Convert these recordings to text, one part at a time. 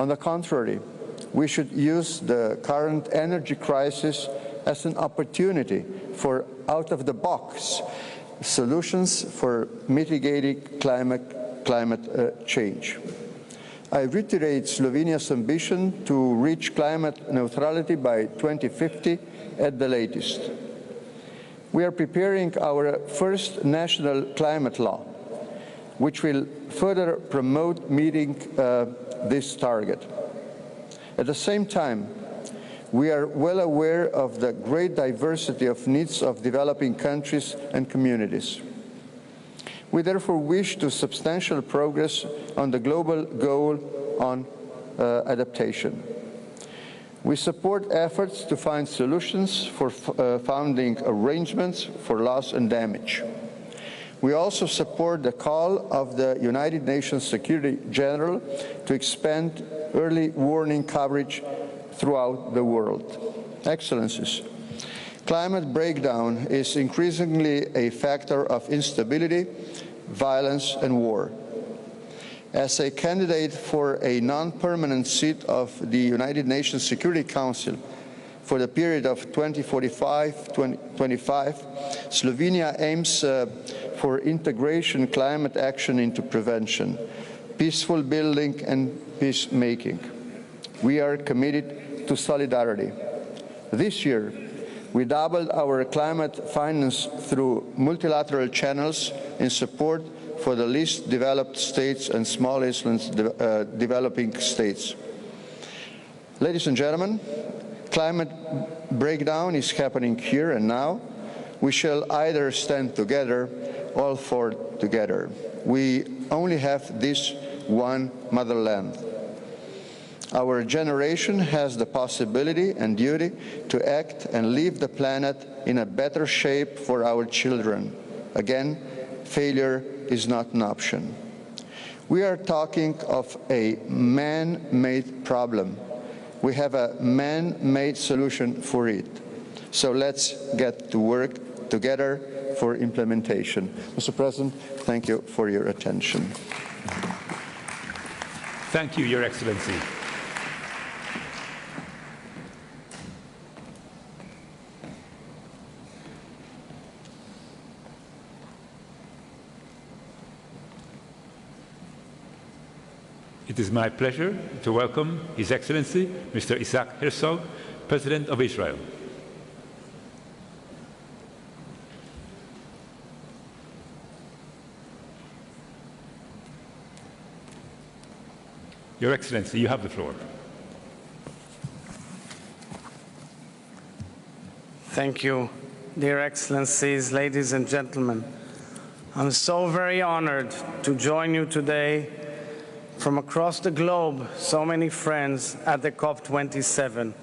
On the contrary, we should use the current energy crisis as an opportunity for out-of-the-box solutions for mitigating climate change. I reiterate Slovenia's ambition to reach climate neutrality by 2050 at the latest. We are preparing our first national climate law, which will further promote meeting this target. At the same time, we are well aware of the great diversity of needs of developing countries and communities. We therefore wish to substantial progress on the global goal on adaptation. We support efforts to find solutions for founding arrangements for loss and damage. We also support the call of the United Nations Secretary General to expand early warning coverage throughout the world. Excellencies, climate breakdown is increasingly a factor of instability, violence, and war. As a candidate for a non-permanent seat of the United Nations Security Council for the period of 2045-2025, Slovenia aims for integration climate action into prevention, peaceful building, and peacemaking. We are committed to solidarity. This year, we doubled our climate finance through multilateral channels in support for the least developed states and smallest developing states. Ladies and gentlemen, climate breakdown is happening here and now. We shall either stand together or fall together. We only have this one motherland. Our generation has the possibility and duty to act and leave the planet in a better shape for our children. Again, failure is not an option. We are talking of a man-made problem. We have a man-made solution for it. So let's get to work together for implementation. Mr. President, thank you for your attention. Thank you, Your Excellency. It is my pleasure to welcome His Excellency, Mr. Isaac Herzog, President of Israel. Your Excellency, you have the floor. Thank you, dear Excellencies, ladies and gentlemen. I'm so very honored to join you today from across the globe, so many friends at the COP27.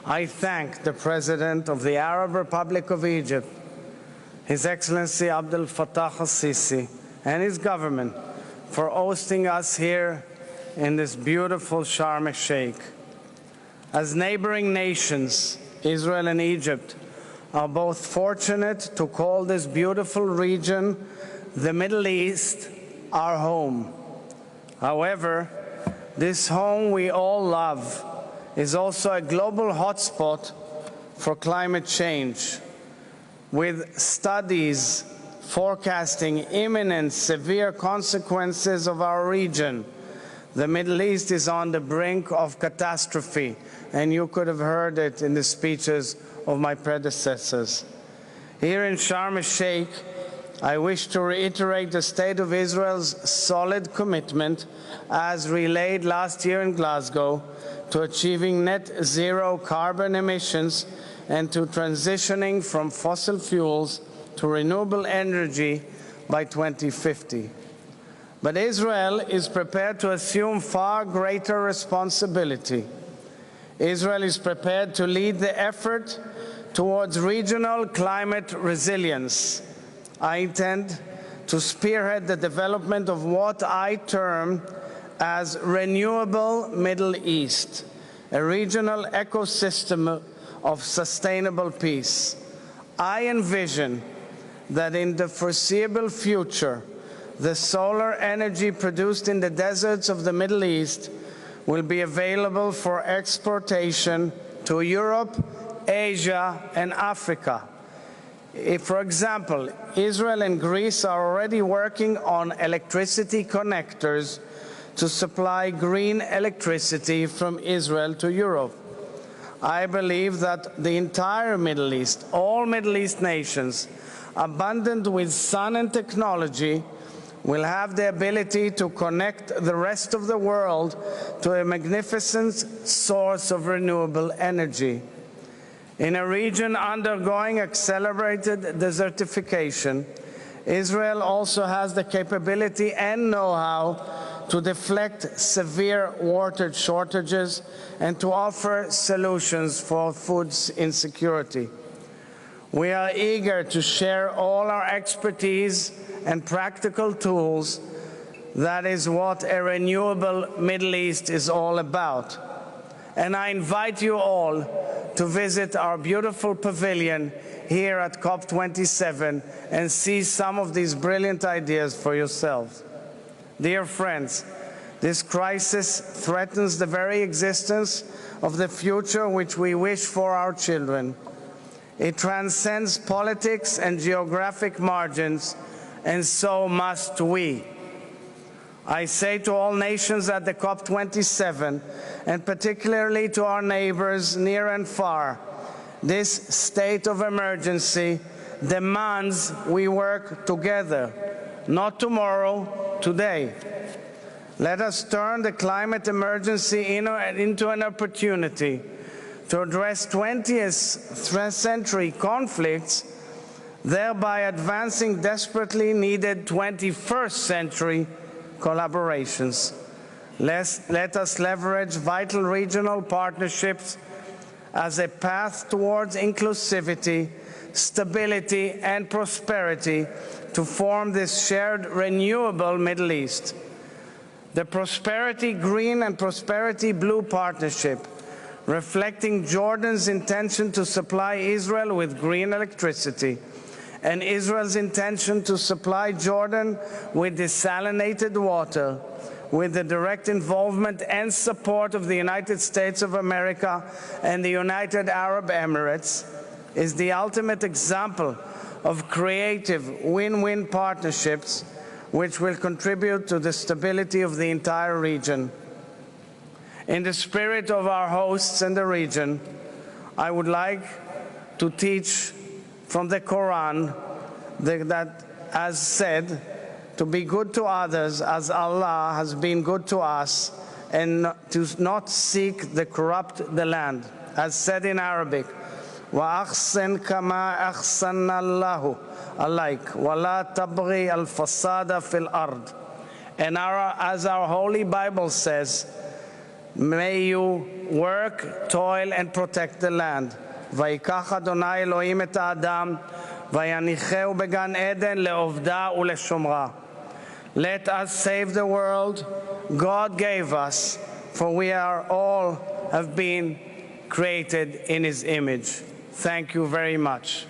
I thank the President of the Arab Republic of Egypt, His Excellency Abdel Fattah al-Sisi, and his government for hosting us here in this beautiful Scharm-al-Scheich. As neighboring nations, Israel and Egypt are both fortunate to call this beautiful region, the Middle East, our home. However, this home we all love is also a global hotspot for climate change, with studies forecasting imminent severe consequences of our region. The Middle East is on the brink of catastrophe, and you could have heard it in the speeches of my predecessors. Here in Scharm-al-Scheich, I wish to reiterate the State of Israel's solid commitment, as relayed last year in Glasgow, to achieving net zero carbon emissions and to transitioning from fossil fuels to renewable energy by 2050. But Israel is prepared to assume far greater responsibility. Israel is prepared to lead the effort towards regional climate resilience. I intend to spearhead the development of what I term as Renewable Middle East, a regional ecosystem of sustainable peace. I envision that in the foreseeable future, the solar energy produced in the deserts of the Middle East will be available for exportation to Europe, Asia, and Africa. For example, Israel and Greece are already working on electricity connectors to supply green electricity from Israel to Europe. I believe that the entire Middle East, all Middle East nations, abundant with sun and technology, will have the ability to connect the rest of the world to a magnificent source of renewable energy. In a region undergoing accelerated desertification, Israel also has the capability and know-how to deflect severe water shortages and to offer solutions for food insecurity. We are eager to share all our expertise and practical tools. That is what a renewable Middle East is all about. And I invite you all to visit our beautiful pavilion here at COP27 and see some of these brilliant ideas for yourselves. Dear friends, this crisis threatens the very existence of the future which we wish for our children. It transcends politics and geographic margins, and so must we. I say to all nations at the COP27, and particularly to our neighbors near and far, this state of emergency demands we work together, not tomorrow, today. Let us turn the climate emergency into an opportunity to address 20th century conflicts, thereby advancing desperately needed 21st century collaborations. Let us leverage vital regional partnerships as a path towards inclusivity, stability, and prosperity to form this shared renewable Middle East. The Prosperity Green and Prosperity Blue Partnership, reflecting Jordan's intention to supply Israel with green electricity and Israel's intention to supply Jordan with desalinated water, with the direct involvement and support of the United States of America and the United Arab Emirates, is the ultimate example of creative win-win partnerships which will contribute to the stability of the entire region. In the spirit of our hosts in the region, I would like to teach from the Quran that, as said, to be good to others as Allah has been good to us, and to not seek to corrupt the land. As said in Arabic, وَأَحْسِنْ كَمَا أَحْسَنَ اللَّهُ عَلَيْكَ وَلَا تَبْغِي الْفَسَادَ فِي الْأَرْضِ. And as our Holy Bible says, may you work, toil, and protect the land. וَيِקَחَ אדוני אלוהים את האדם ויניחהו בגן עדן לעובדה ולשומרה. Let us save the world God gave us, for we are all have been created in His image. Thank you very much.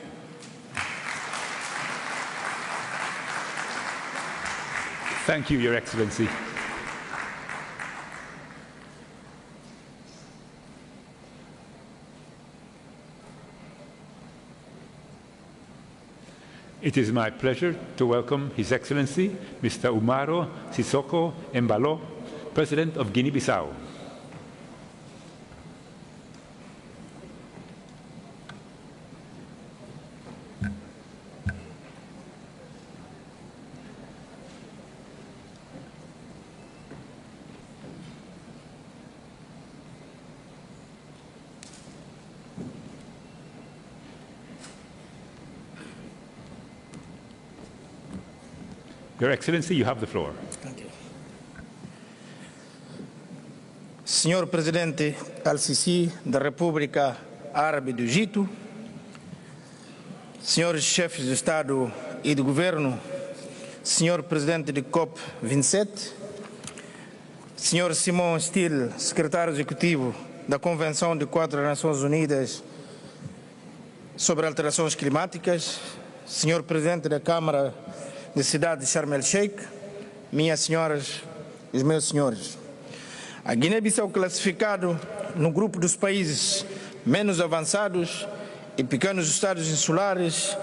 Thank you, Your Excellency. It is my pleasure to welcome His Excellency, Mr. Umaro Sissoko Embalo, President of Guinea-Bissau. Your Excellency, you have the floor. Thank you. Senhor Presidente Al-Sisi da República Árabe do Egito, senhores chefes de Estado e de Governo, senhor Presidente de COP27, senhor Simon Still, Secretário Executivo da Convenção de 4 Nações Unidas sobre Alterações Climáticas, senhor Presidente da Câmara da cidade de Scharm-al-Scheich, minhas senhoras e meus senhores. A Guiné-Bissau classificado no grupo dos países menos avançados e pequenos estados insulares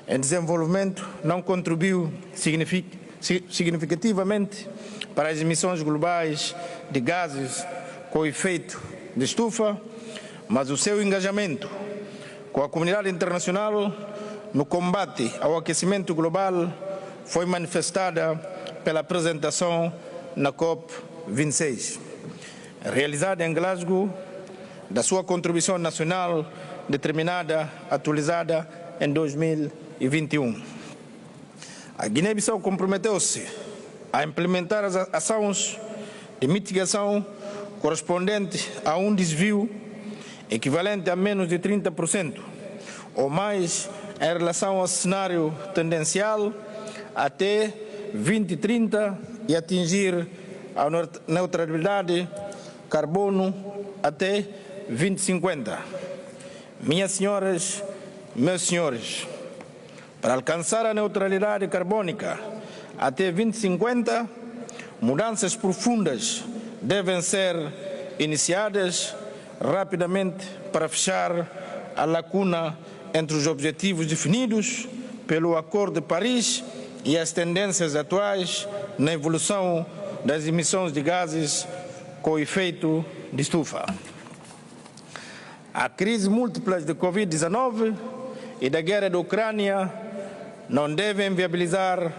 em desenvolvimento não contribuiu significativamente para as emissões globais de gases com efeito de estufa, mas o seu engajamento com a comunidade internacional no combate ao aquecimento global foi manifestada pela apresentação na COP27, realizada em Glasgow, da sua contribuição nacional determinada, atualizada em 2021. A Guiné-Bissau comprometeu-se a implementar as ações de mitigação correspondente a um desvio equivalente a menos de 30% ou mais em relação ao cenário tendencial até 2030 e atingir a neutralidade carbono até 2050. Minhas senhoras, meus senhores, para alcançar a neutralidade carbônica até 2050, mudanças profundas devem ser iniciadas rapidamente para fechar a lacuna entre os objetivos definidos pelo Acordo de Paris e as tendências atuais na evolução das emissões de gases com efeito de estufa. A crise múltipla de Covid-19 e da guerra da Ucrânia não devem viabilizar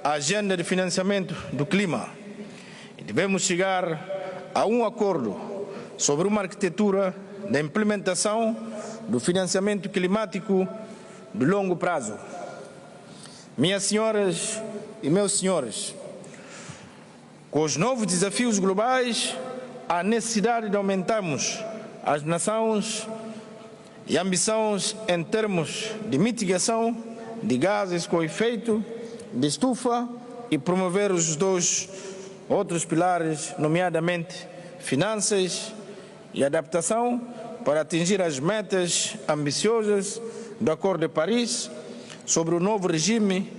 a agenda de financiamento do clima. E devemos chegar a um acordo sobre uma arquitetura da implementação do financiamento climático de longo prazo. Minhas senhoras e meus senhores, com os novos desafios globais, há necessidade de aumentarmos as nações e ambições em termos de mitigação de gases com efeito de estufa e promover os dois outros pilares, nomeadamente finanças e adaptação, para atingir as metas ambiciosas do Acordo de Paris sobre o novo regime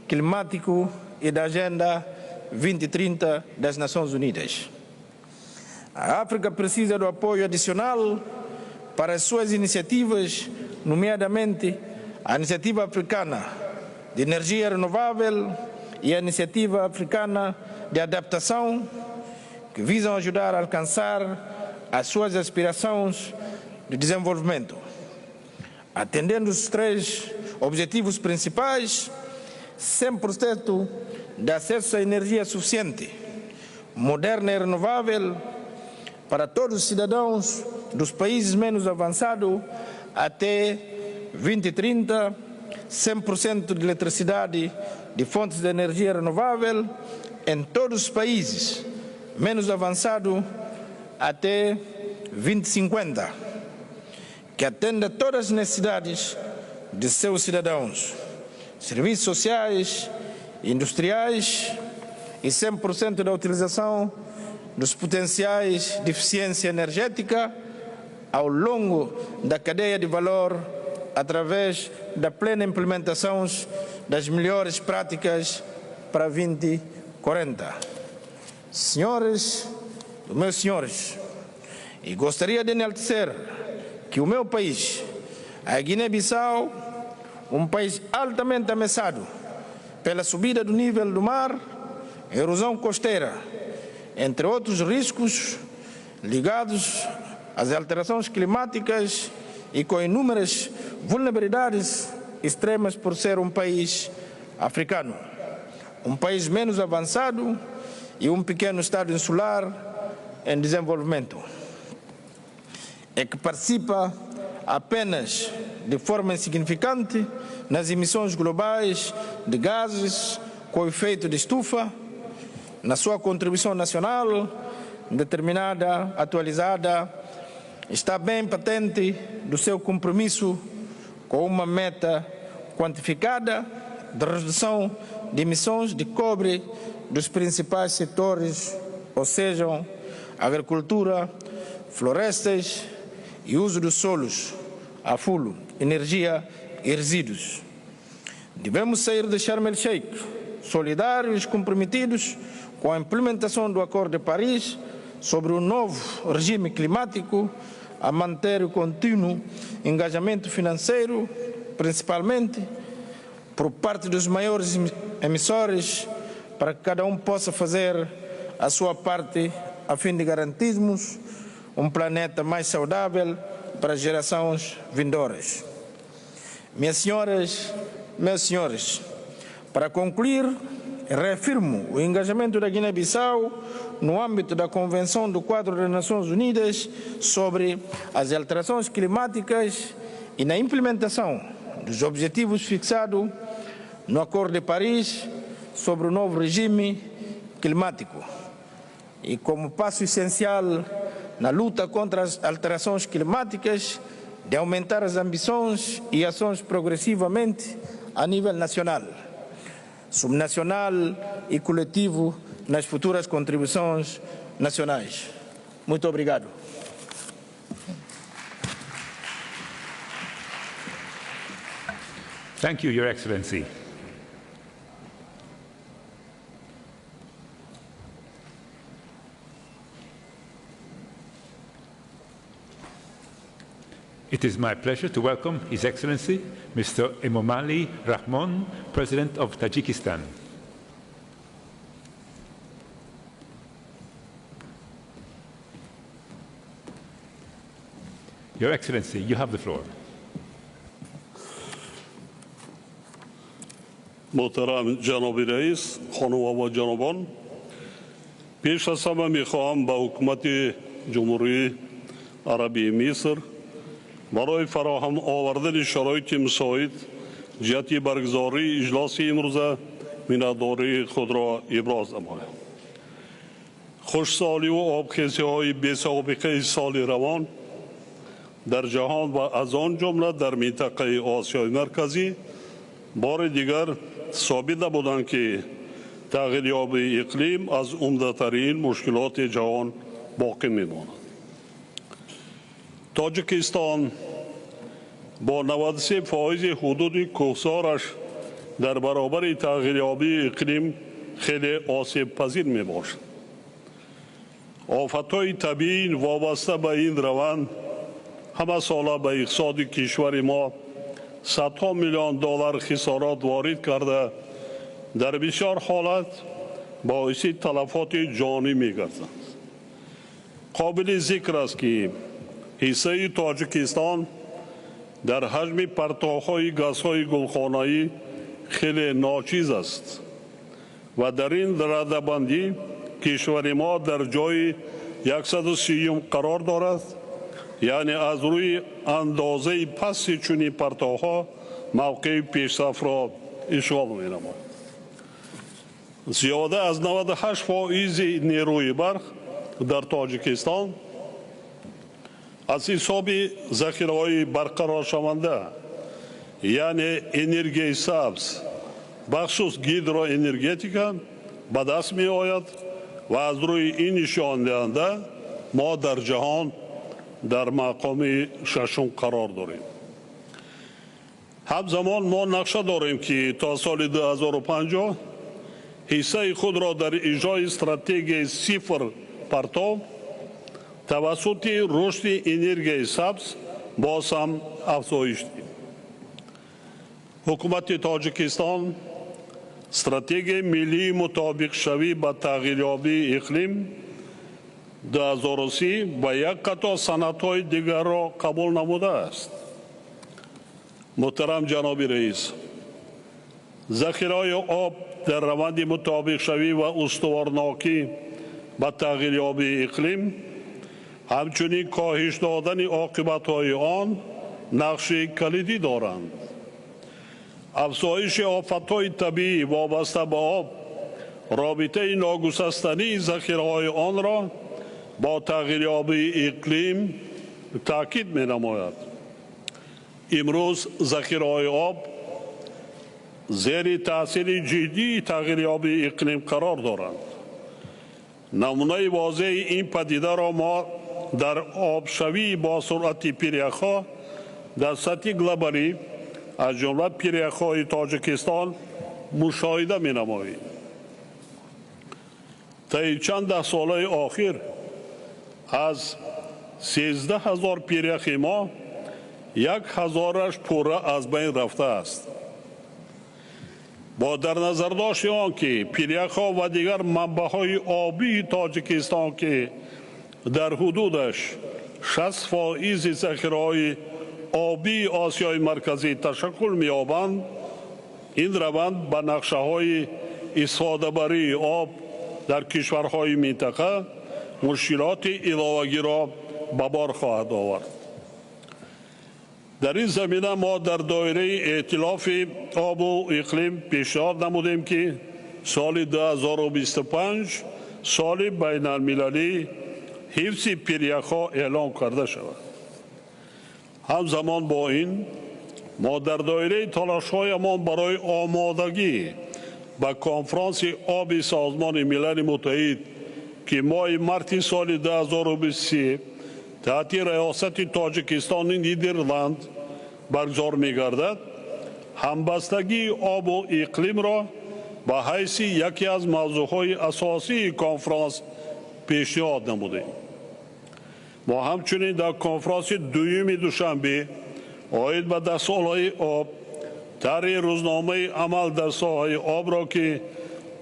climático e da Agenda 2030 das Nações Unidas. A África precisa do apoio adicional para as suas iniciativas, nomeadamente a Iniciativa Africana de Energia Renovável e a Iniciativa Africana de Adaptação, que visam ajudar a alcançar as suas aspirações de desenvolvimento. Atendendo os três objetivos principais: 100% de acesso à energia suficiente, moderna e renovável para todos os cidadãos dos países menos avançados até 2030, 100% de eletricidade de fontes de energia renovável em todos os países menos avançados até 2050, que atenda a todas as necessidades de seus cidadãos, serviços sociais, industriais e 100% da utilização dos potenciais de eficiência energética ao longo da cadeia de valor através da plena implementação das melhores práticas para 2040. Senhores e meus senhores, e gostaria de enaltecer que o meu país, a Guiné-Bissau, um país altamente ameaçado pela subida do nível do mar, erosão costeira, entre outros riscos ligados às alterações climáticas e com inúmeras vulnerabilidades extremas por ser um país africano, um país menos avançado e um pequeno estado insular em desenvolvimento, é que participa apenas de forma insignificante nas emissões globais de gases com efeito de estufa, na sua contribuição nacional, determinada, atualizada, está bem patente do seu compromisso com uma meta quantificada de redução de emissões de cobre dos principais setores, ou sejam, agricultura, florestas e uso dos solos, a fulo, energia e resíduos. Devemos sair de Scharm-al-Scheich solidários, comprometidos com a implementação do Acordo de Paris sobre o novo regime climático, a manter o contínuo engajamento financeiro, principalmente por parte dos maiores emissores, para que cada um possa fazer a sua parte a fim de garantirmos um planeta mais saudável para as gerações vindouras. Minhas senhoras, meus senhores, para concluir, reafirmo o engajamento da Guiné-Bissau no âmbito da Convenção do Quadro das Nações Unidas sobre as alterações climáticas e na implementação dos objetivos fixados no Acordo de Paris sobre o novo regime climático. E como passo essencial na luta contra as alterações climáticas, de aumentar as ambições e ações progressivamente a nível nacional, subnacional e coletivo nas futuras contribuições nacionais. Muito obrigado. Thank you, Your Excellency. It is my pleasure to welcome His Excellency, Mr. Emomali Rahmon, President of Tajikistan. Your Excellency, you have the floor. محترم جناب رئیس، خانم و جنابان، پیش از همه میخواهم به حکومت جمهوری عربی مصر برای فراهم آوردن شرایط مساعد جهت برگزاری اجلاس امروزه مینتداری خود را ابراز نمایم. خشکسالی و آبخیزی‌های بی‌سابقه سال روان در جهان و از آن جمله در منطقه آسیای مرکزی بار دیگر ثابت نمودند که تغییریابی اقلیم از عمده‌ترین مشکلات جهان باقی میماند. تاجیکستان با 93% حدود کوهسارش در برابر تغییریابی اقلیم خیلی آسیب پذیر می باشد. آفت‌های طبیعی وابسته به این روند همه ساله به اقتصاد کشور ما صدها میلیون دلار خسارات وارد کرده در بسیار حالت باعث تلفات جانی می گردند. قابل ذکر است که حصه تاجیکستان در حجم پرتوهای گازهای گلخانه‌ای خیلی ناچیز است و در این رده‌بندی کشور ما در جای 130 قرار دارد، یعنی از روی اندازه پس چنین پرتوها موقع پیشرفت را اشغال می‌نماید. زیاده از 98% نیروی برق در تاجیکستان از حساب ذخیره‌های برقرار شونده، یعنی انرژی سبز بخصوص هیدروانرژتیک به دست می آید و از روی این نشان دهنده ما در جهان در مقام ششم قرار داریم. همزمان ما نقشه داریم که تا سال 2050 حصه خود را در اجرای استراتژی صفر پرتو توسط رشد انرژی سبز باز هم افزایش دهیم. حکومت تاجیکستان استراتژی ملی مطابق شوی با تغییریابی اقلیم 2030 و یک قطع صنعت‌های دیگر را قبول نموده است. محترم جناب رئیس، ذخیره‌های آب در روند مطابق شوی و استوارناکی با تغییریابی اقلیم، همچنین کاهش دادن عاقبت‌های آن نقش کلیدی دارند. افزایش آفت‌های طبیعی وابسته به آب رابطه ناگسستنی ذخیره‌های آن را با تغییریابی اقلیم تاکید می‌نماید. امروز ذخیره‌های آب زیر تاثیر جدی تغییریابی اقلیم قرار دارند. نمونه واضح این پدیده را ما در آبشوی با سرعت پیریخ‌ها در سطح گلوبالی از جمله پیریخ‌های تاجیکستان مشاهده می‌نماییم. طی چند ده ساله آخر از 13,000 پیرخی ما 1,000 پوره از بین رفته است. با در نظر داشت آنکه پیرخ‌ها و دیگر منبع‌های آبی تاجیکستان که در حدودش 60% ذخیره‌های آبی آسیای مرکزی تشکل می‌یابند، این روند به نقشه‌های استفاده‌بری آب در کشورهای منطقه مشکلات علاوه‌ای را به بار خواهد آورد. در این زمینه ما در دایره ائتلاف آب و اقلیم پیشنهاد نمودیم که سال 2025 سال بین المللی حفظ پیریخ‌ها اعلام کرده شود. همزمان با این ما در دایره تلاش‌هایمان برای آمادگی به کنفرانس آب سازمان ملل متحد که ماه مارس سال 2023 تحت ریاست تاجیکستان نیدرلند برگزار می‌گردد، همبستگی آب و اقلیم را به حیث یکی از موضوعهای اساسی کنفرانس پیشنهاد نمودیم. ما همچنین در کنفرانس دوم دوشنبه آید به دستورالهای آب طرح روزنامه عمل در ساحه آب را که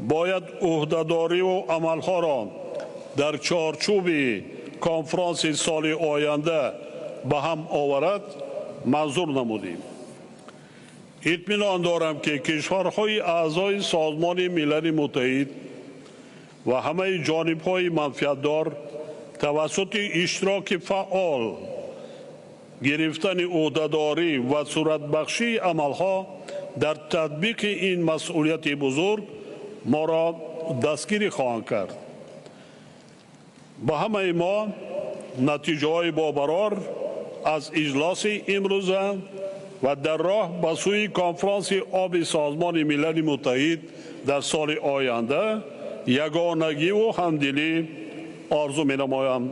باید عهده‌داری و عملها را در چارچوب کنفرانس سال آینده به هم آورد منظور نمودیم. اطمینان دارم که کشورهای اعضای سازمان ملل متحد و همه جانب‌های منفعت‌دار توسط اشتراک فعال گرفتن عهده‌داری و صورت بخشی عملها در تطبیق این مسئولیت بزرگ ما را دستگیری خواهند کرد. با همه ما نتیجه های باقرار از اجلاس امروزه و در راه به سوی کنفرانس آب سازمان ملل متحد در سال آینده یگانگی و همدلی آرزو می نمایم.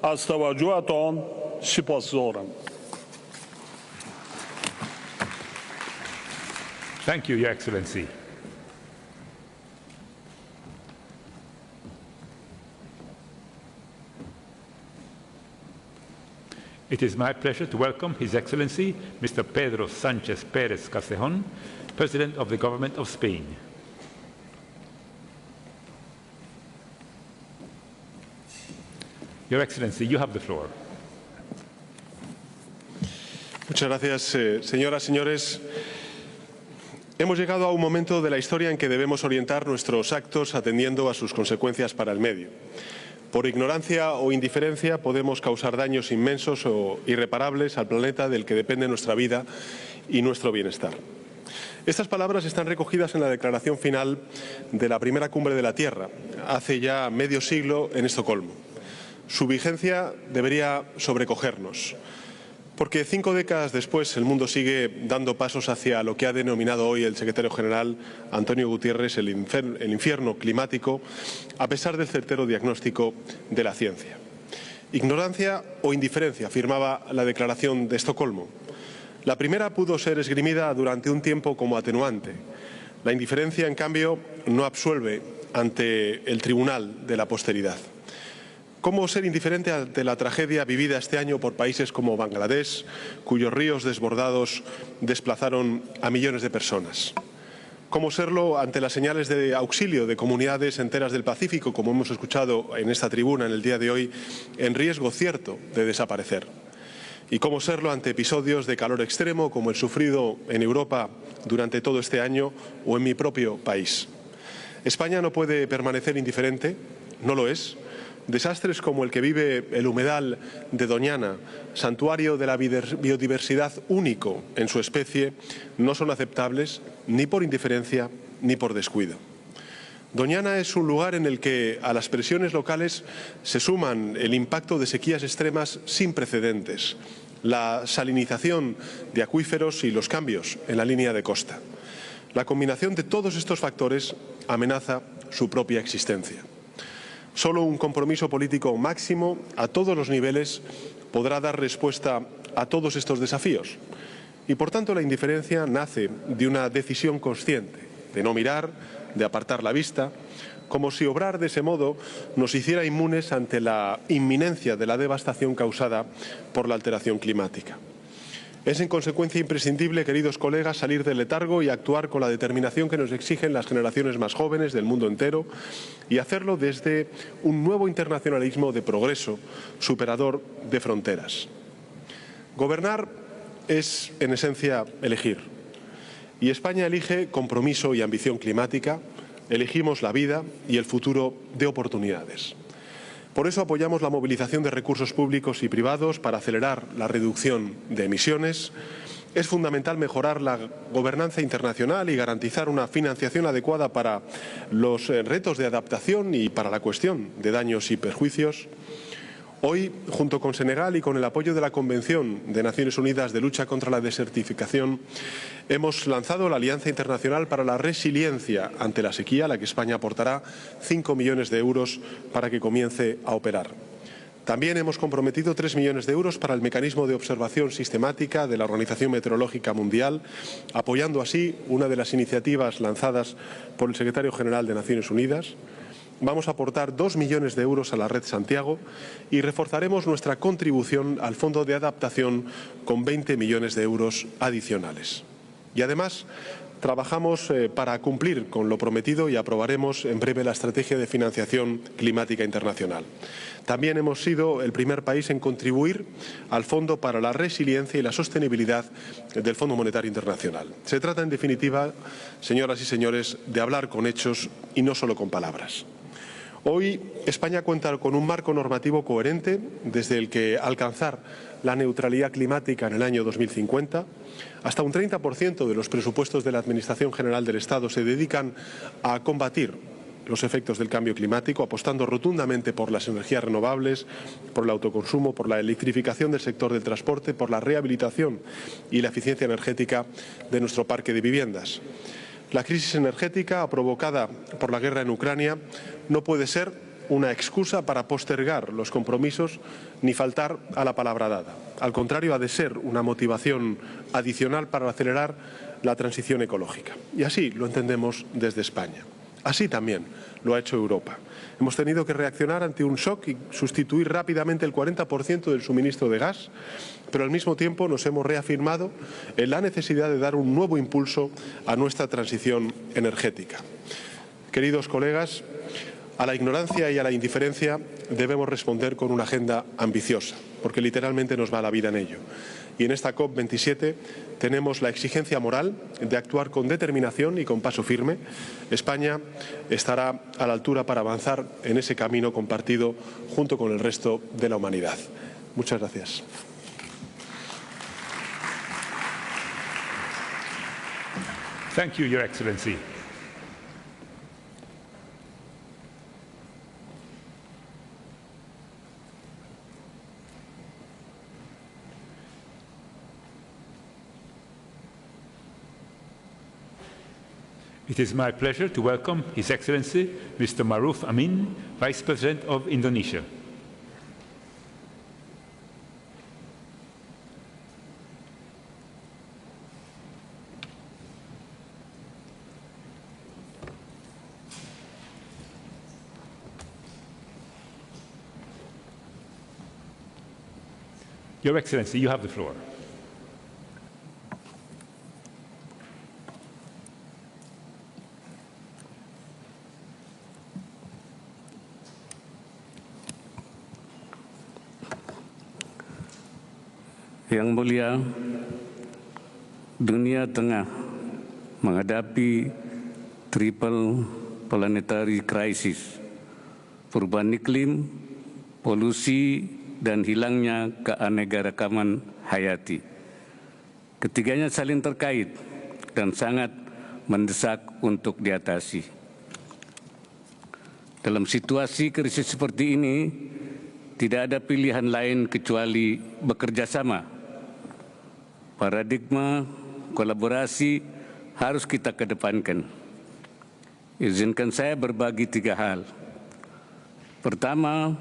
از توجهتان سپاسگزارم. Thank you, Your Excellency. It is my pleasure to welcome His Excellency Mr. Pedro Sánchez Pérez Castejón, President of the Government of Spain. Your Excellency, you have the floor. Muchas gracias, señoras y señores. Hemos llegado a un momento de la historia en que debemos orientar nuestros actos atendiendo a sus consecuencias para el medio. Por ignorancia o indiferencia podemos causar daños inmensos o irreparables al planeta del que depende nuestra vida y nuestro bienestar. Estas palabras están recogidas en la declaración final de la primera cumbre de la Tierra, hace ya medio siglo en Estocolmo. Su vigencia debería sobrecogernos, porque 5 décadas después el mundo sigue dando pasos hacia lo que ha denominado hoy el secretario general Antonio Guterres el infierno climático, a pesar del certero diagnóstico de la ciencia. Ignorancia o indiferencia, afirmaba la declaración de Estocolmo. La primera pudo ser esgrimida durante un tiempo como atenuante. La indiferencia, en cambio, no absuelve ante el tribunal de la posteridad. ¿Cómo ser indiferente ante la tragedia vivida este año por países como Bangladesh, cuyos ríos desbordados desplazaron a millones de personas? ¿Cómo serlo ante las señales de auxilio de comunidades enteras del Pacífico, como hemos escuchado en esta tribuna en el día de hoy, en riesgo cierto de desaparecer? ¿Y cómo serlo ante episodios de calor extremo como el sufrido en Europa durante todo este año o en mi propio país? España no puede permanecer indiferente, no lo es. Desastres como el que vive el humedal de Doñana, santuario de la biodiversidad único en su especie, no son aceptables ni por indiferencia ni por descuido. Doñana es un lugar en el que a las presiones locales se suman el impacto de sequías extremas sin precedentes, la salinización de acuíferos y los cambios en la línea de costa. La combinación de todos estos factores amenaza su propia existencia. Solo un compromiso político máximo a todos los niveles podrá dar respuesta a todos estos desafíos. Y por tanto la indiferencia nace de una decisión consciente, de no mirar, de apartar la vista, como si obrar de ese modo nos hiciera inmunes ante la inminencia de la devastación causada por la alteración climática. Es en consecuencia imprescindible, queridos colegas, salir del letargo y actuar con la determinación que nos exigen las generaciones más jóvenes del mundo entero y hacerlo desde un nuevo internacionalismo de progreso, superador de fronteras. Gobernar es, en esencia, elegir. Y España elige compromiso y ambición climática, elegimos la vida y el futuro de oportunidades. Por eso apoyamos la movilización de recursos públicos y privados para acelerar la reducción de emisiones. Es fundamental mejorar la gobernanza internacional y garantizar una financiación adecuada para los retos de adaptación y para la cuestión de daños y perjuicios. Hoy, junto con Senegal y con el apoyo de la Convención de Naciones Unidas de Lucha contra la Desertificación, hemos lanzado la Alianza Internacional para la Resiliencia ante la Sequía, a la que España aportará 5 millones de euros para que comience a operar. También hemos comprometido 3 millones de euros para el mecanismo de observación sistemática de la Organización Meteorológica Mundial, apoyando así una de las iniciativas lanzadas por el Secretario General de Naciones Unidas. Vamos a aportar 2 millones de euros a la Red Santiago y reforzaremos nuestra contribución al Fondo de Adaptación con 20 millones de euros adicionales. Y además, trabajamos para cumplir con lo prometido y aprobaremos en breve la Estrategia de Financiación Climática Internacional. También hemos sido el primer país en contribuir al Fondo para la Resiliencia y la Sostenibilidad del Fondo Monetario Internacional. Se trata, en definitiva, señoras y señores, de hablar con hechos y no solo con palabras. Hoy España cuenta con un marco normativo coherente desde el que alcanzar la neutralidad climática en el año 2050. Hasta un 30% de los presupuestos de la Administración General del Estado se dedican a combatir los efectos del cambio climático, apostando rotundamente por las energías renovables, por el autoconsumo, por la electrificación del sector del transporte, por la rehabilitación y la eficiencia energética de nuestro parque de viviendas. La crisis energética provocada por la guerra en Ucrania no puede ser una excusa para postergar los compromisos ni faltar a la palabra dada. Al contrario, ha de ser una motivación adicional para acelerar la transición ecológica. Y así lo entendemos desde España. Así también lo ha hecho Europa. Hemos tenido que reaccionar ante un shock y sustituir rápidamente el 40% del suministro de gas, pero al mismo tiempo nos hemos reafirmado en la necesidad de dar un nuevo impulso a nuestra transición energética. Queridos colegas, a la ignorancia y a la indiferencia debemos responder con una agenda ambiciosa, porque literalmente nos va la vida en ello. Y en esta COP27 tenemos la exigencia moral de actuar con determinación y con paso firme. España estará a la altura para avanzar en ese camino compartido junto con el resto de la humanidad. Muchas gracias. Thank you, Your Excellency. It is my pleasure to welcome His Excellency Mr. Maruf Amin, Vice President of Indonesia. Your Excellency, you have the floor. Yang mulia, dunia tengah menghadapi triple planetary crisis, perubahan iklim, polusi, dan hilangnya keanekaragaman hayati. Ketiganya saling terkait dan sangat mendesak untuk diatasi. Dalam situasi krisis seperti ini, tidak ada pilihan lain kecuali bekerja sama. Paradigma kolaborasi harus kita kedepankan. Izinkan saya berbagi 3 hal. Pertama,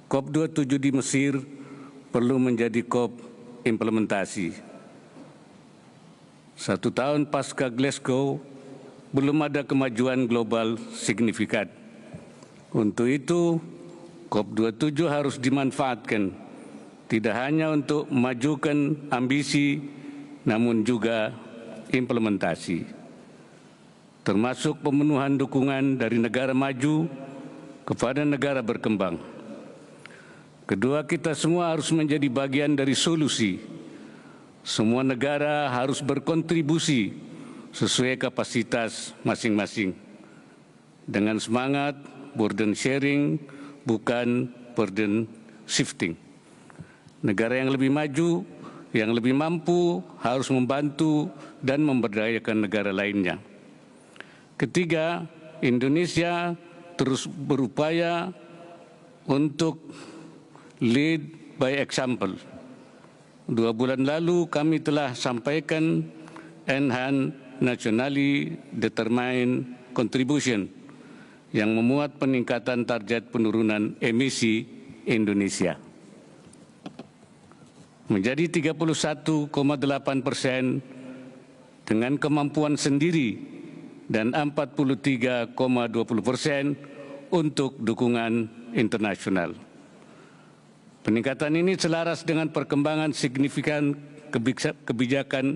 COP27 di Mesir perlu menjadi COP implementasi. 1 tahun pasca Glasgow, belum ada kemajuan global signifikan. Untuk itu, COP27 harus dimanfaatkan, tidak hanya untuk memajukan ambisi, namun juga implementasi, termasuk pemenuhan dukungan dari negara maju kepada negara berkembang. Kedua, kita semua harus menjadi bagian dari solusi. Semua negara harus berkontribusi sesuai kapasitas masing-masing, dengan semangat burden sharing, bukan burden shifting. Negara yang lebih maju, yang lebih mampu, harus membantu dan memberdayakan negara lainnya. Ketiga, Indonesia terus berupaya untuk lead by example. 2 bulan lalu kami telah sampaikan enhanced nationally determined contribution yang memuat peningkatan target penurunan emisi Indonesia menjadi 31,8% dengan kemampuan sendiri dan 43,20% untuk dukungan internasional. Peningkatan ini selaras dengan perkembangan signifikan kebijakan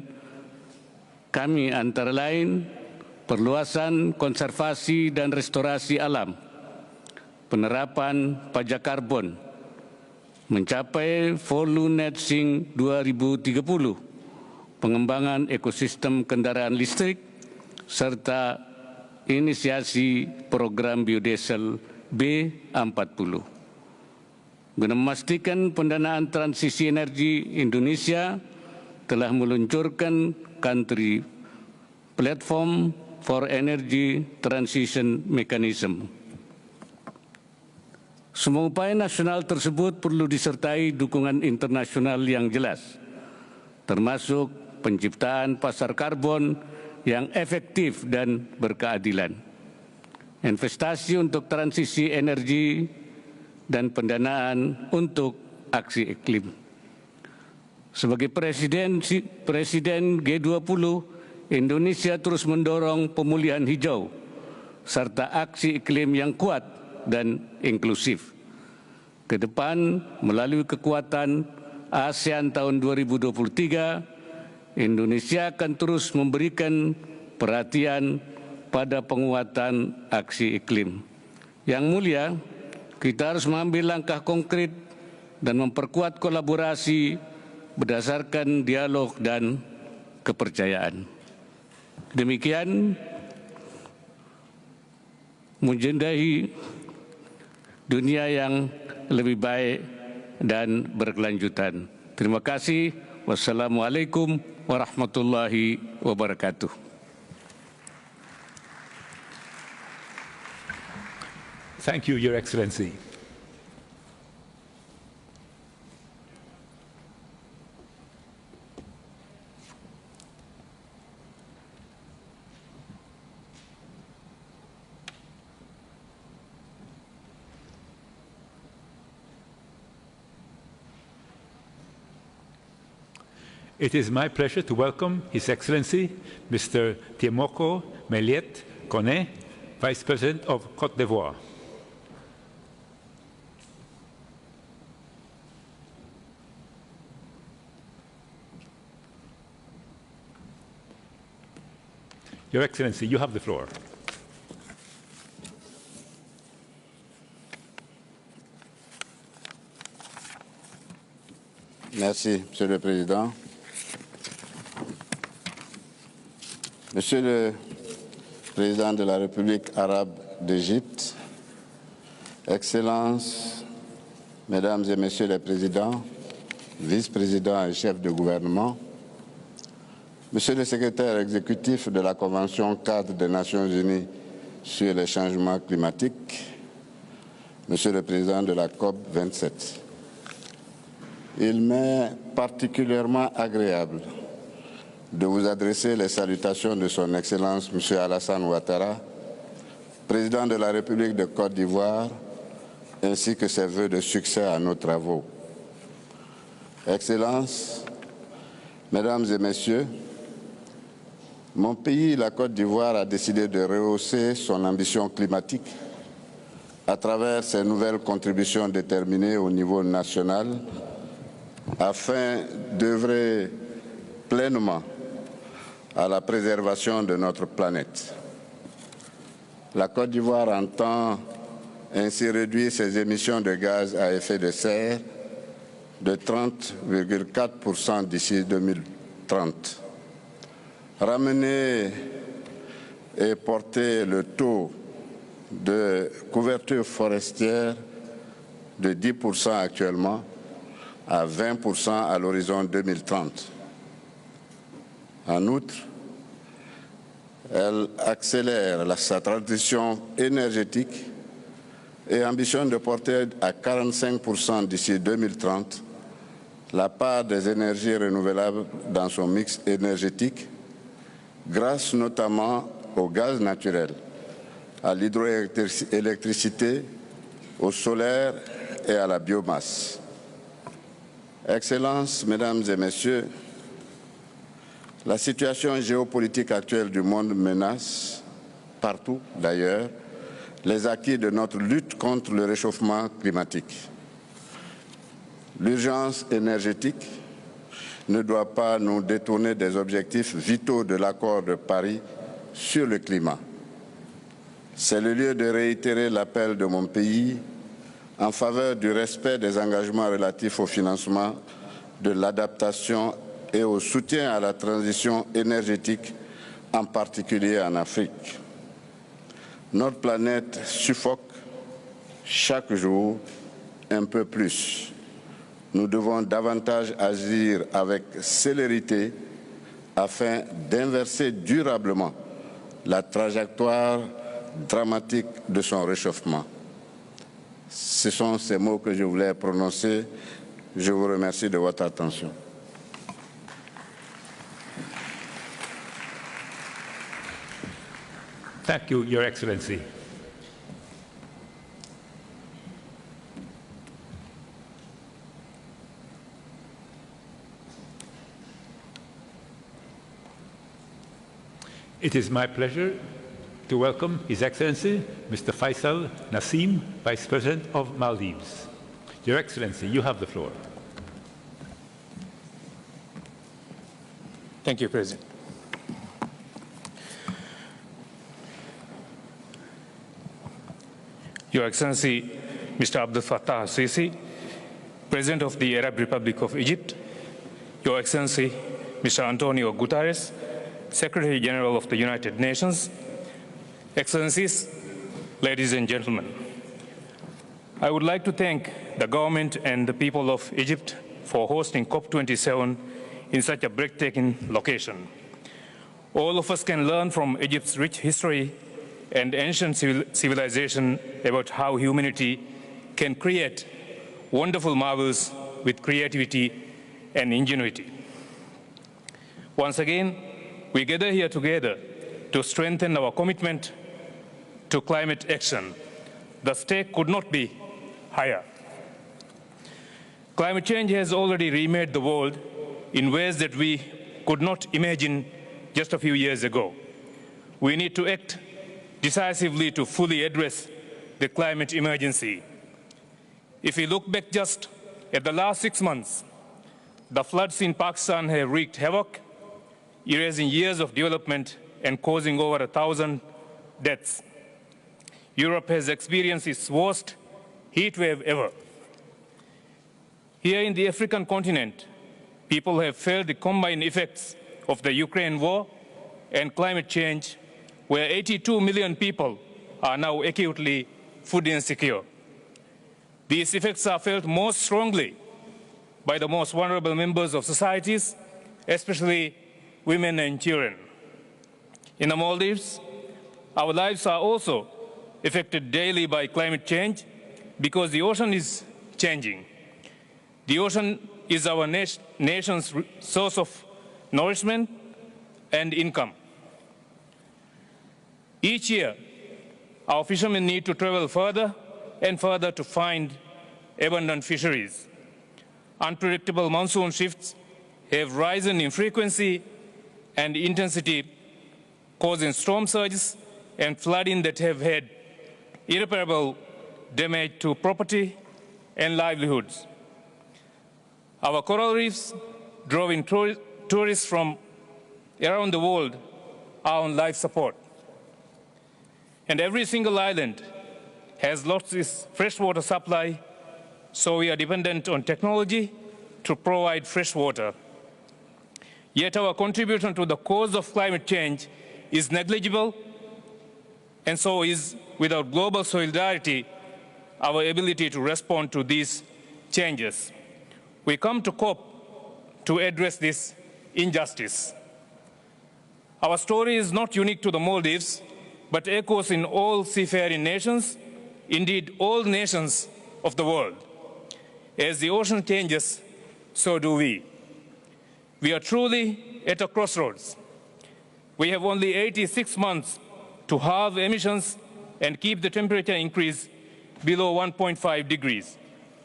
kami, antara lain perluasan konservasi dan restorasi alam, penerapan pajak karbon, mencapai full net sink 2030, pengembangan ekosistem kendaraan listrik, serta inisiasi program biodiesel B40. Guna memastikan pendanaan transisi energi, Indonesia telah meluncurkan Country Platform for Energy Transition Mechanism. Semua upaya nasional tersebut perlu disertai dukungan internasional yang jelas, termasuk penciptaan pasar karbon yang efektif dan berkeadilan, investasi untuk transisi energi, dan pendanaan untuk aksi iklim. Sebagai Presiden G20, Indonesia terus mendorong pemulihan hijau serta aksi iklim yang kuat dan inklusif. Ke depan, melalui kekuatan ASEAN tahun 2023, Indonesia akan terus memberikan perhatian pada penguatan aksi iklim. Yang mulia, kita harus mengambil langkah konkret dan memperkuat kolaborasi berdasarkan dialog dan kepercayaan. Demikian, menjadi dunia yang lebih baik dan berkelanjutan. Terima kasih. Wassalamualaikum warahmatullahi wabarakatuh. Thank you, Your Excellency. It is my pleasure to welcome His Excellency, Mr. Tiemoko Meliet Kone, Vice President of Côte d'Ivoire. Your Excellency, you have the floor. Merci, Monsieur le Président. Monsieur le Président de la République arabe d'Égypte, Excellences, Mesdames et Messieurs les Présidents, Vice-présidents et chefs de gouvernement, Monsieur le Secrétaire exécutif de la Convention cadre des Nations Unies sur les changements climatiques, Monsieur le Président de la COP27, il m'est particulièrement agréable de vous adresser les salutations de son Excellence M. Alassane Ouattara, Président de la République de Côte d'Ivoire, ainsi que ses vœux de succès à nos travaux. Excellences, Mesdames et Messieurs, Mon pays, la Côte d'Ivoire, a décidé de rehausser son ambition climatique à travers ses nouvelles contributions déterminées au niveau national afin d'œuvrer pleinement à la préservation de notre planète. La Côte d'Ivoire entend ainsi réduire ses émissions de gaz à effet de serre de 30,4% d'ici 2030. Ramener et porter le taux de couverture forestière de 10% actuellement à 20% à l'horizon 2030. En outre, elle accélère sa transition énergétique et ambitionne de porter à 45% d'ici 2030 la part des énergies renouvelables dans son mix énergétique, grâce notamment au gaz naturel, à l'hydroélectricité, au solaire et à la biomasse. Excellences, Mesdames et Messieurs, la situation géopolitique actuelle du monde menace, partout d'ailleurs, les acquis de notre lutte contre le réchauffement climatique. L'urgence énergétique ne doit pas nous détourner des objectifs vitaux de l'accord de Paris sur le climat. C'est le lieu de réitérer l'appel de mon pays en faveur du respect des engagements relatifs au financement de l'adaptation et au soutien à la transition énergétique, en particulier en Afrique. Notre planète suffoque chaque jour un peu plus. Nous devons davantage agir avec célérité afin d'inverser durablement la trajectoire dramatique de son réchauffement. Ce sont ces mots que je voulais prononcer. Je vous remercie de votre attention. Thank you, Your Excellency. It is my pleasure to welcome His Excellency, Mr. Faisal Nassim, Vice President of Maldives. Your Excellency, you have the floor. Thank you, President. Your Excellency, Mr. Abdel Fattah al-Sisi, President of the Arab Republic of Egypt, Your Excellency, Mr. Antonio Guterres, Secretary General of the United Nations, Excellencies, ladies and gentlemen, I would like to thank the government and the people of Egypt for hosting COP27 in such a breathtaking location. All of us can learn from Egypt's rich history and ancient civilization about how humanity can create wonderful marvels with creativity and ingenuity. Once again, we gather here together to strengthen our commitment to climate action. The stake could not be higher. Climate change has already remade the world in ways that we could not imagine just a few years ago. We need to act decisively to fully address the climate emergency. If we look back just at the last 6 months, the floods in Pakistan have wreaked havoc, erasing years of development and causing over 1,000 deaths. Europe has experienced its worst heat wave ever. Here in the African continent, people have felt the combined effects of the Ukraine war and climate change, where 82 million people are now acutely food insecure. These effects are felt most strongly by the most vulnerable members of societies, especially women and children. In the Maldives, our lives are also affected daily by climate change because the ocean is changing. The ocean is our nation's source of nourishment and income. Each year, our fishermen need to travel further and further to find abundant fisheries. Unpredictable monsoon shifts have risen in frequency and intensity causing storm surges and flooding that have had irreparable damage to property and livelihoods. Our coral reefs, drawing tourists from around the world, are on life support. And every single island has lost its freshwater supply, so we are dependent on technology to provide fresh water. Yet our contribution to the cause of climate change is negligible, and so is, without global solidarity, our ability to respond to these changes. We come to COP to address this injustice. Our story is not unique to the Maldives, but echoes in all seafaring nations, indeed all nations of the world. As the ocean changes, so do we. We are truly at a crossroads. We have only 86 months to halve emissions and keep the temperature increase below 1.5 degrees.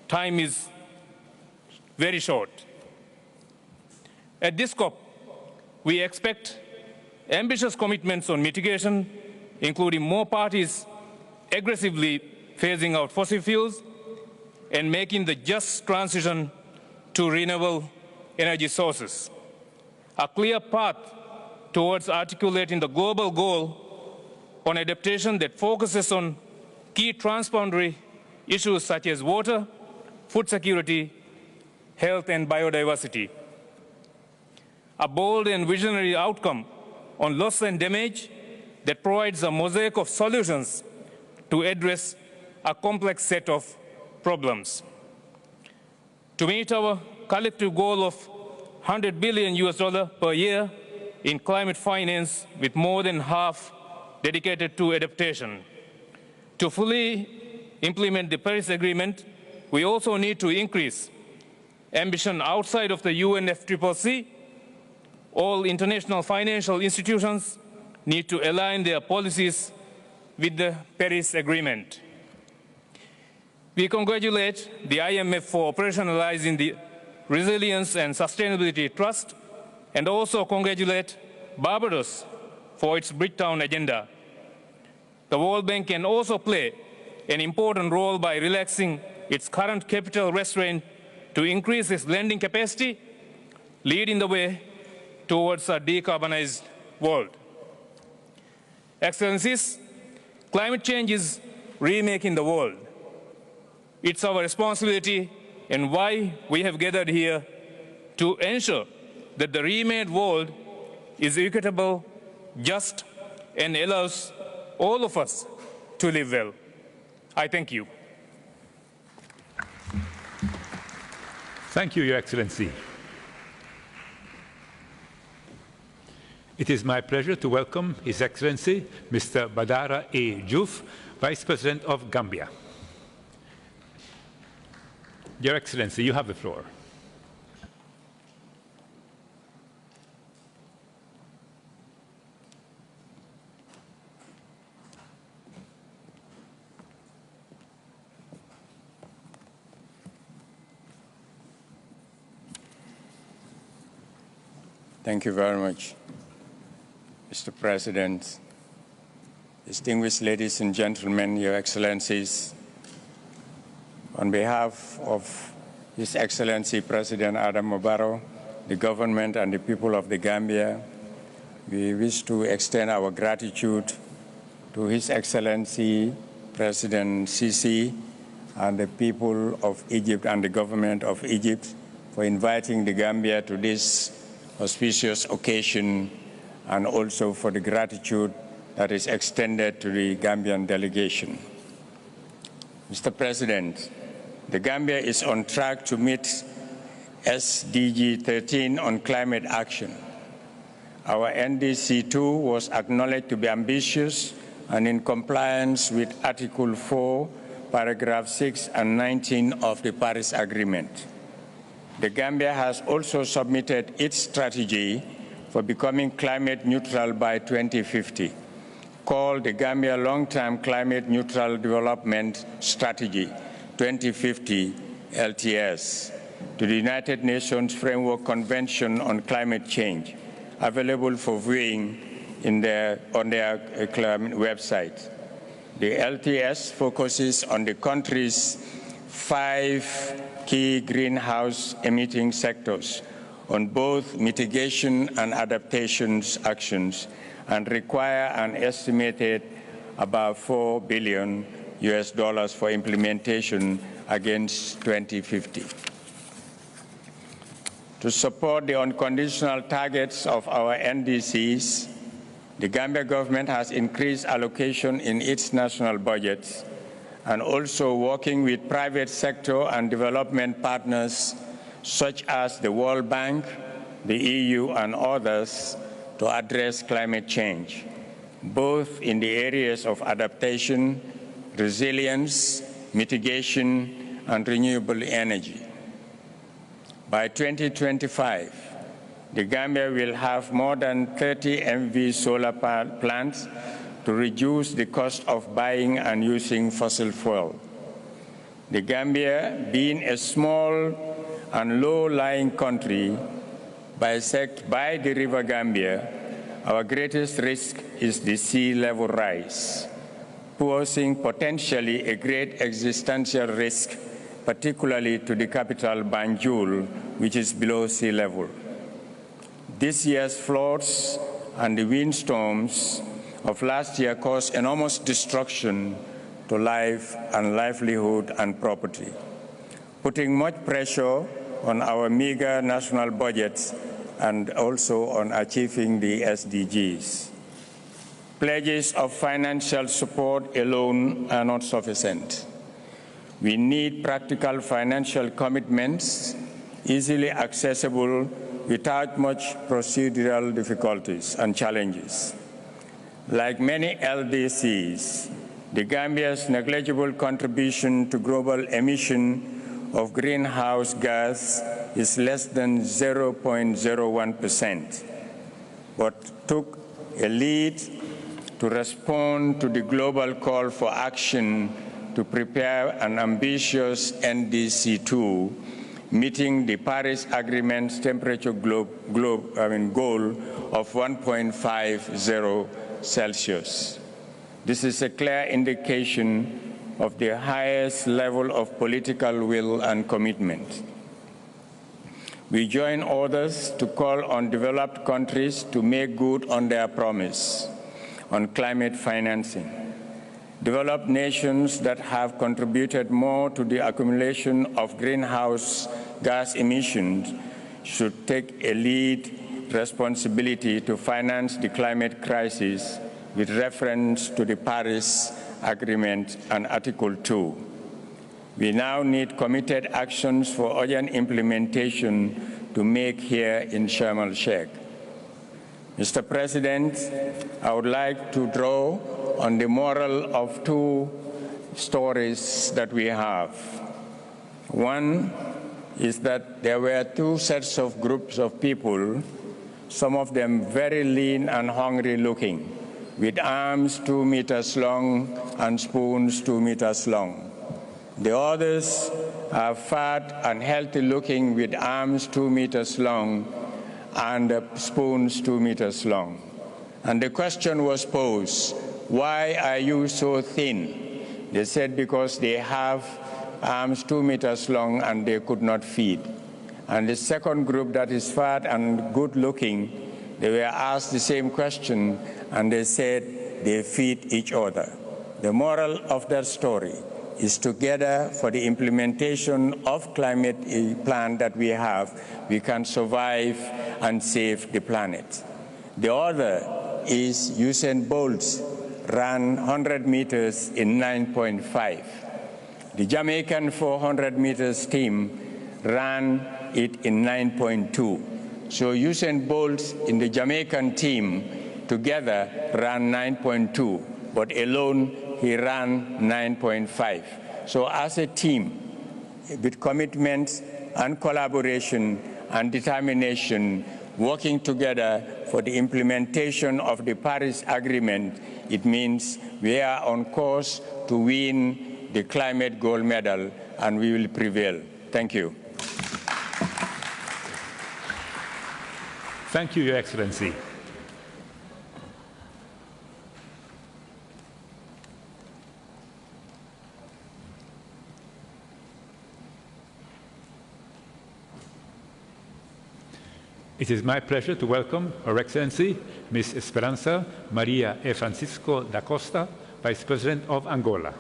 Time is very short. At this COP, we expect ambitious commitments on mitigation, including more parties aggressively phasing out fossil fuels and making the just transition to renewable energy sources. A clear path towards articulating the global goal on adaptation that focuses on key transboundary issues such as water, food security, health, and biodiversity. A bold and visionary outcome on loss and damage that provides a mosaic of solutions to address a complex set of problems. To meet our collective goal of $100 billion per year in climate finance, with more than half dedicated to adaptation. To fully implement the Paris Agreement, we also need to increase ambition outside of the UNFCCC. All international financial institutions need to align their policies with the Paris Agreement. We congratulate the IMF for operationalizing the Resilience and Sustainability Trust, and also congratulate Barbados for its Bridgetown agenda. The World Bank can also play an important role by relaxing its current capital restraint to increase its lending capacity, leading the way towards a decarbonized world. Excellencies, climate change is remaking the world. It's our responsibility and why we have gathered here to ensure that the remade world is equitable, just, and allows all of us to live well. I thank you. Thank you, Your Excellency. It is my pleasure to welcome His Excellency, Mr. Badara A. Diouf, Vice President of Gambia. Your Excellency, you have the floor. Thank you very much, Mr. President. Distinguished ladies and gentlemen, Your Excellencies, on behalf of His Excellency President Adam Barrow, the government and the people of the Gambia, we wish to extend our gratitude to His Excellency President Sisi and the people of Egypt and the government of Egypt for inviting the Gambia to this auspicious occasion, and also for the gratitude that is extended to the Gambian delegation. Mr. President, the Gambia is on track to meet SDG 13 on climate action. Our NDC 2 was acknowledged to be ambitious and in compliance with Article 4, Paragraph 6 and 19 of the Paris Agreement. The Gambia has also submitted its strategy for becoming climate neutral by 2050, called the Gambia Long-Term Climate Neutral Development Strategy 2050 LTS, to the United Nations Framework Convention on Climate Change, available for viewing on their website. The LTS focuses on the country's 5 key greenhouse emitting sectors on both mitigation and adaptation actions and require an estimated about $4 billion for implementation against 2050. To support the unconditional targets of our NDCs, the Gambia government has increased allocation in its national budget and also working with private sector and development partners such as the World Bank, the EU, and others to address climate change, both in the areas of adaptation, resilience, mitigation, and renewable energy. By 2025, the Gambia will have more than 30 MV solar plants to reduce the cost of buying and using fossil fuel. The Gambia, being a small and low-lying country bisected by the River Gambia, our greatest risk is the sea level rise, posing potentially a great existential risk, particularly to the capital Banjul, which is below sea level. This year's floods and the windstorms of last year caused enormous destruction to life and livelihood and property, putting much pressure on our meager national budgets and also on achieving the SDGs. Pledges of financial support alone are not sufficient. We need practical financial commitments, easily accessible without much procedural difficulties and challenges. Like many LDCs, the Gambia's negligible contribution to global emission of greenhouse gas is less than 0.01%, but took a lead to respond to the global call for action to prepare an ambitious NDC2, meeting the Paris Agreement's temperature goal of 1.50 Celsius. This is a clear indication of the highest level of political will and commitment. We join others to call on developed countries to make good on their promise on climate financing. Developed nations that have contributed more to the accumulation of greenhouse gas emissions should take a lead responsibility to finance the climate crisis with reference to the Paris Agreement and Article 2. We now need committed actions for urgent implementation to make here in Scharm-al-Scheich. Mr. President, I would like to draw on the moral of 2 stories that we have. One is that there were 2 sets of groups of people, some of them very lean and hungry looking, with arms 2 meters long and spoons 2 meters long. The others are fat and healthy looking with arms 2 meters long and spoons 2 meters long. And the question was posed, why are you so thin? They said because they have arms 2 meters long and they could not feed. And the second group that is fat and good looking, they were asked the same question and they said they feed each other. The moral of that story is together for the implementation of climate plan that we have, we can survive and save the planet. The other is Usain Bolt ran 100 meters in 9.5. The Jamaican 400 meters team ran it in 9.2. So Usain Bolt in the Jamaican team together ran 9.2, but alone he ran 9.5. So as a team, with commitment and collaboration and determination, working together for the implementation of the Paris Agreement, it means we are on course to win the climate gold medal, and we will prevail. Thank you. Thank you, Your Excellency. It is my pleasure to welcome Her Excellency, Ms. Esperança Maria e Francisco da Costa, Vice President of Angola.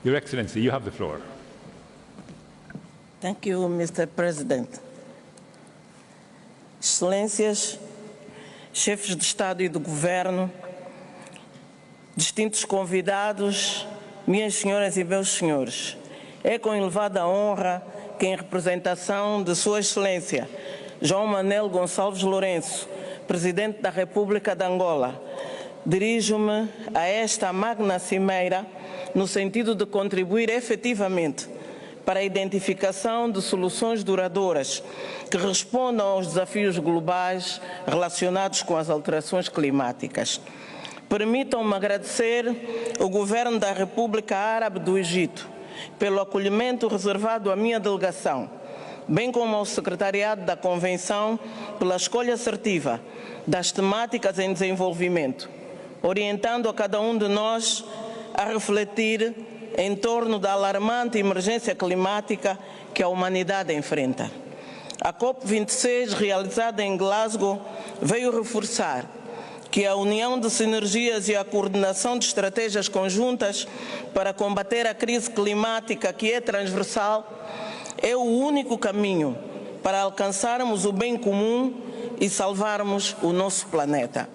Your Excellency, you have the floor. Thank you, Mr. President. Excelências, chefes de Estado e de Governo, distintos convidados, minhas senhoras e meus senhores, é com elevada honra que, em representação de Sua Excelência João Manuel Gonçalves Lourenço, Presidente da República de Angola, dirijo-me a esta magna cimeira no sentido de contribuir efetivamente para a identificação de soluções duradouras que respondam aos desafios globais relacionados com as alterações climáticas. Permitam-me agradecer ao Governo da República Árabe do Egito pelo acolhimento reservado à minha delegação, bem como ao Secretariado da Convenção pela escolha assertiva das temáticas em desenvolvimento, orientando a cada um de nós a refletir em torno da alarmante emergência climática que a humanidade enfrenta. A COP26, realizada em Glasgow, veio reforçar que a união de sinergias e a coordenação de estratégias conjuntas para combater a crise climática, que é transversal, é o único caminho para alcançarmos o bem comum e salvarmos o nosso planeta.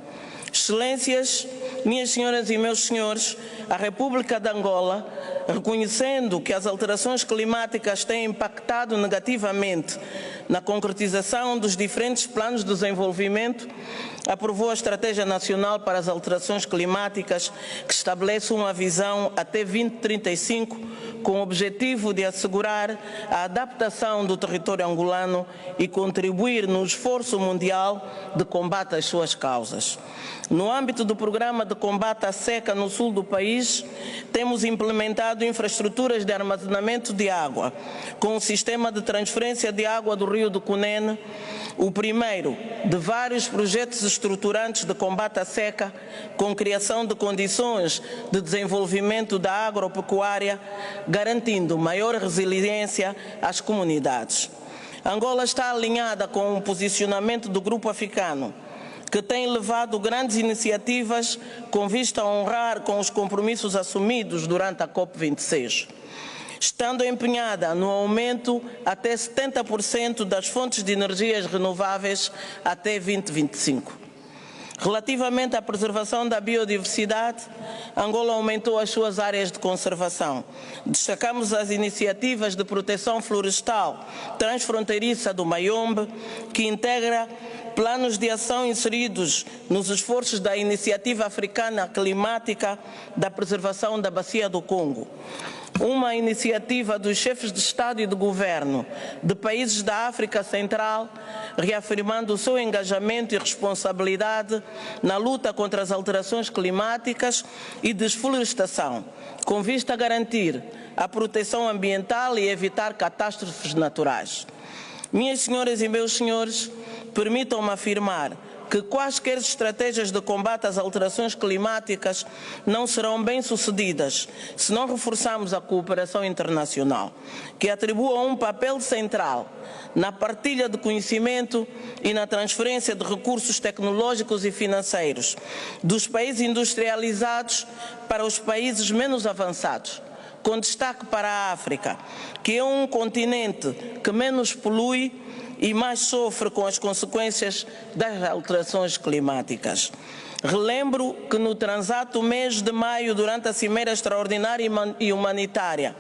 Excelências, minhas senhoras e meus senhores, a República de Angola, reconhecendo que as alterações climáticas têm impactado negativamente na concretização dos diferentes planos de desenvolvimento, aprovou a Estratégia Nacional para as Alterações Climáticas, que estabelece uma visão até 2035, com o objetivo de assegurar a adaptação do território angolano e contribuir no esforço mundial de combate às suas causas. No âmbito do programa de combate à seca no sul do país, temos implementado infraestruturas de armazenamento de água, com o sistema de transferência de água do rio do Cunene, o primeiro de vários projetos estruturantes de combate à seca, com criação de condições de desenvolvimento da agropecuária, garantindo maior resiliência às comunidades. Angola está alinhada com o posicionamento do Grupo Africano, que tem levado grandes iniciativas com vista a honrar com os compromissos assumidos durante a COP26, estando empenhada no aumento até 70% das fontes de energias renováveis até 2025. Relativamente à preservação da biodiversidade, Angola aumentou as suas áreas de conservação. Destacamos as iniciativas de proteção florestal transfronteiriça do Mayombe, que integra planos de ação inseridos nos esforços da Iniciativa Africana Climática da Preservação da Bacia do Congo. Uma iniciativa dos chefes de Estado e de Governo de países da África Central, reafirmando o seu engajamento e responsabilidade na luta contra as alterações climáticas e desflorestação, com vista a garantir a proteção ambiental e evitar catástrofes naturais. Minhas senhoras e meus senhores, permitam-me afirmar que quaisquer estratégias de combate às alterações climáticas não serão bem-sucedidas se não reforçarmos a cooperação internacional, que atribua um papel central na partilha de conhecimento e na transferência de recursos tecnológicos e financeiros dos países industrializados para os países menos avançados, com destaque para a África, que é um continente que menos polui e mais sofre com as consequências das alterações climáticas. Relembro que no transato mês de maio, durante a Cimeira Extraordinária e Humanitária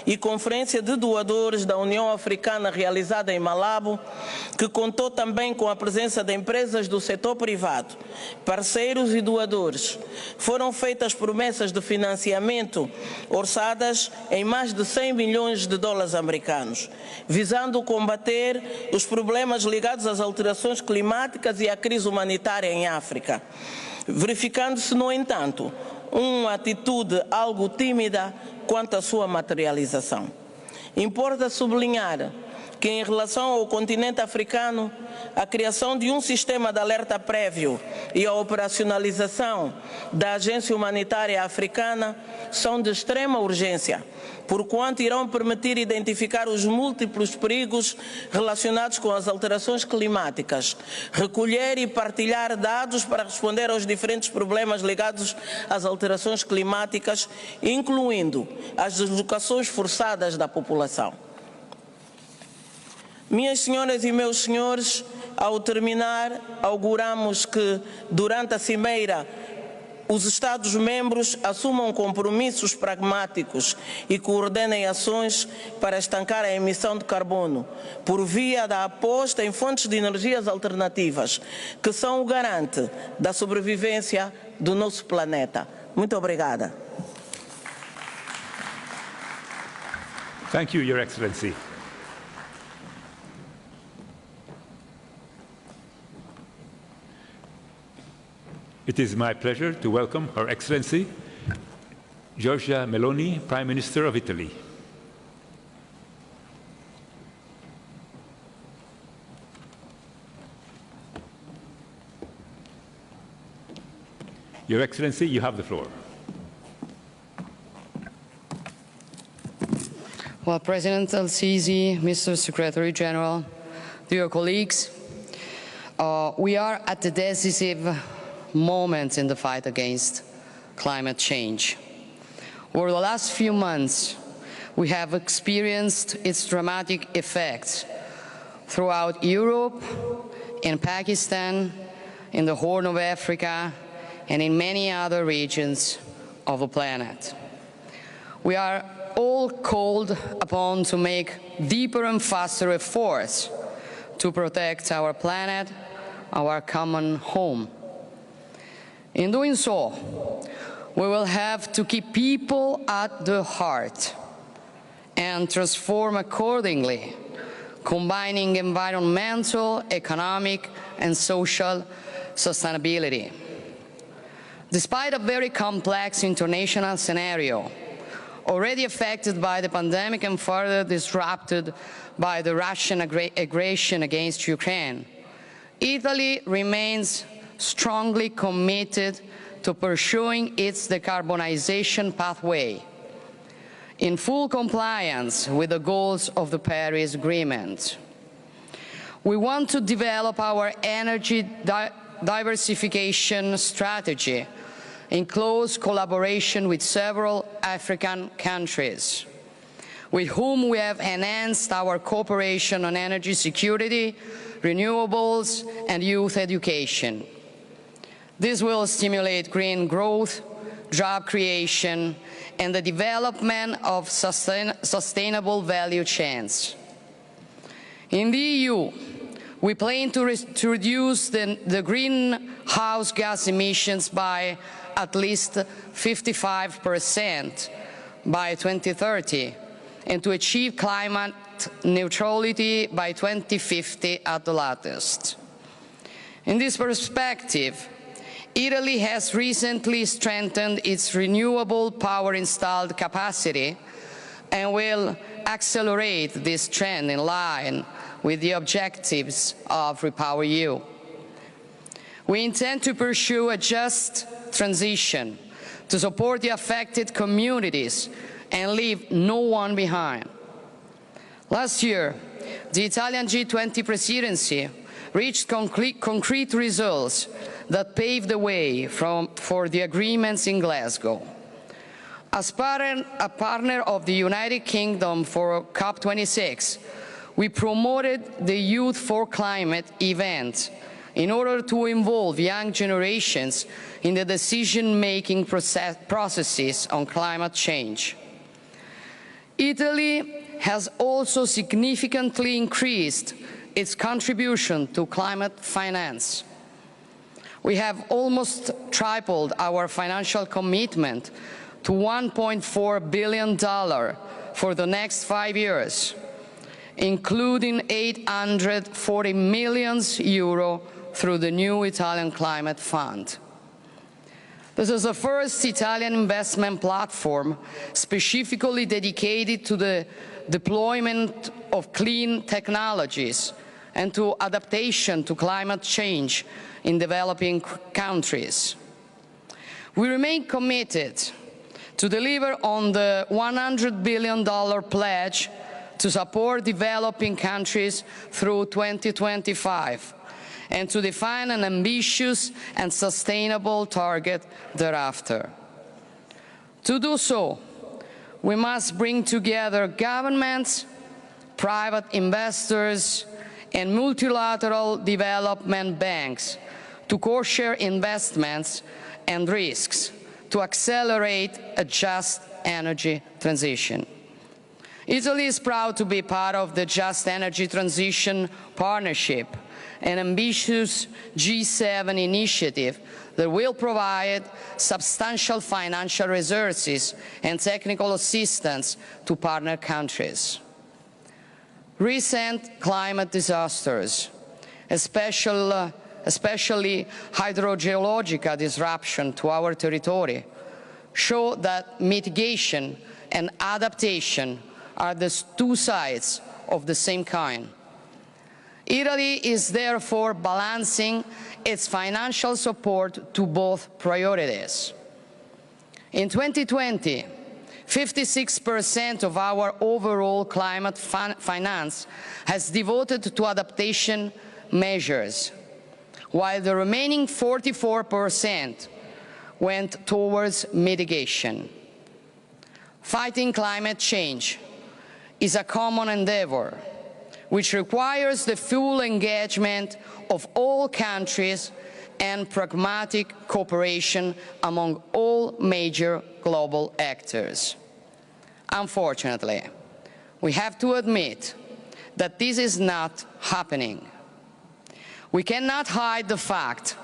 e Conferência de Doadores da União Africana realizada em Malabo, que contou também com a presença de empresas do setor privado, parceiros e doadores, foram feitas promessas de financiamento orçadas em mais de 100 milhões de dólares americanos, visando combater os problemas ligados às alterações climáticas e à crise humanitária em África. Verificando-se, no entanto, uma atitude algo tímida quanto à sua materialização. Importa sublinhar que, em relação ao continente africano, a criação de um sistema de alerta prévio e a operacionalização da Agência Humanitária Africana são de extrema urgência, porquanto irão permitir identificar os múltiplos perigos relacionados com as alterações climáticas, recolher e partilhar dados para responder aos diferentes problemas ligados às alterações climáticas, incluindo as deslocações forçadas da população. Minhas senhoras e meus senhores, ao terminar, auguramos que, durante a Cimeira, os Estados-membros assumam compromissos pragmáticos e coordenem ações para estancar a emissão de carbono, por via da aposta em fontes de energias alternativas, que são o garante da sobrevivência do nosso planeta. Muito obrigada. Thank you, Your Excellency. It is my pleasure to welcome Her Excellency Giorgia Meloni, Prime Minister of Italy. Your Excellency, you have the floor. Well, President El-Sisi, Mr. Secretary General, dear colleagues, we are at the decisive moment in the fight against climate change. Over the last few months, we have experienced its dramatic effects throughout Europe, in Pakistan, in the Horn of Africa, and in many other regions of the planet. We are all called upon to make deeper and faster efforts to protect our planet, our common home. In doing so, we will have to keep people at the heart and transform accordingly, combining environmental, economic, and social sustainability. Despite a very complex international scenario, already affected by the pandemic and further disrupted by the Russian aggression against Ukraine, Italy remains strongly committed to pursuing its decarbonization pathway in full compliance with the goals of the Paris Agreement. We want to develop our energy diversification strategy in close collaboration with several African countries, with whom we have enhanced our cooperation on energy security, renewables, and youth education. This will stimulate green growth, job creation, and the development of sustainable value chains. In the EU, we plan to reduce the greenhouse gas emissions by at least 55% by 2030, and to achieve climate neutrality by 2050 at the latest. In this perspective, Italy has recently strengthened its renewable power installed capacity and will accelerate this trend in line with the objectives of REPowerEU. We intend to pursue a just transition to support the affected communities and leave no one behind. Last year, the Italian G20 presidency reached concrete results that paved the way for the agreements in Glasgow. As a partner of the United Kingdom for COP26, we promoted the Youth for Climate event in order to involve young generations in the decision-making processes on climate change. Italy has also significantly increased its contribution to climate finance. We have almost tripled our financial commitment to $1.4 billion for the next 5 years, including 840 million euro through the new Italian Climate Fund. This is the first Italian investment platform specifically dedicated to the deployment of clean technologies and to adaptation to climate change in developing countries. We remain committed to deliver on the $100 billion pledge to support developing countries through 2025 and to define an ambitious and sustainable target thereafter. To do so, we must bring together governments, private investors, and multilateral development banks to co-share investments and risks to accelerate a just energy transition. Italy is proud to be part of the Just Energy Transition Partnership, an ambitious G7 initiative that will provide substantial financial resources and technical assistance to partner countries. Recent climate disasters, especially hydrogeological disruption to our territory, show that mitigation and adaptation are the two sides of the same coin. Italy is therefore balancing its financial support to both priorities. In 2020, 56% of our overall climate finance has devoted to adaptation measures, while the remaining 44% went towards mitigation. Fighting climate change is a common endeavor, which requires the full engagement of all countries and pragmatic cooperation among all major global actors. Unfortunately, we have to admit that this is not happening. We cannot hide the fact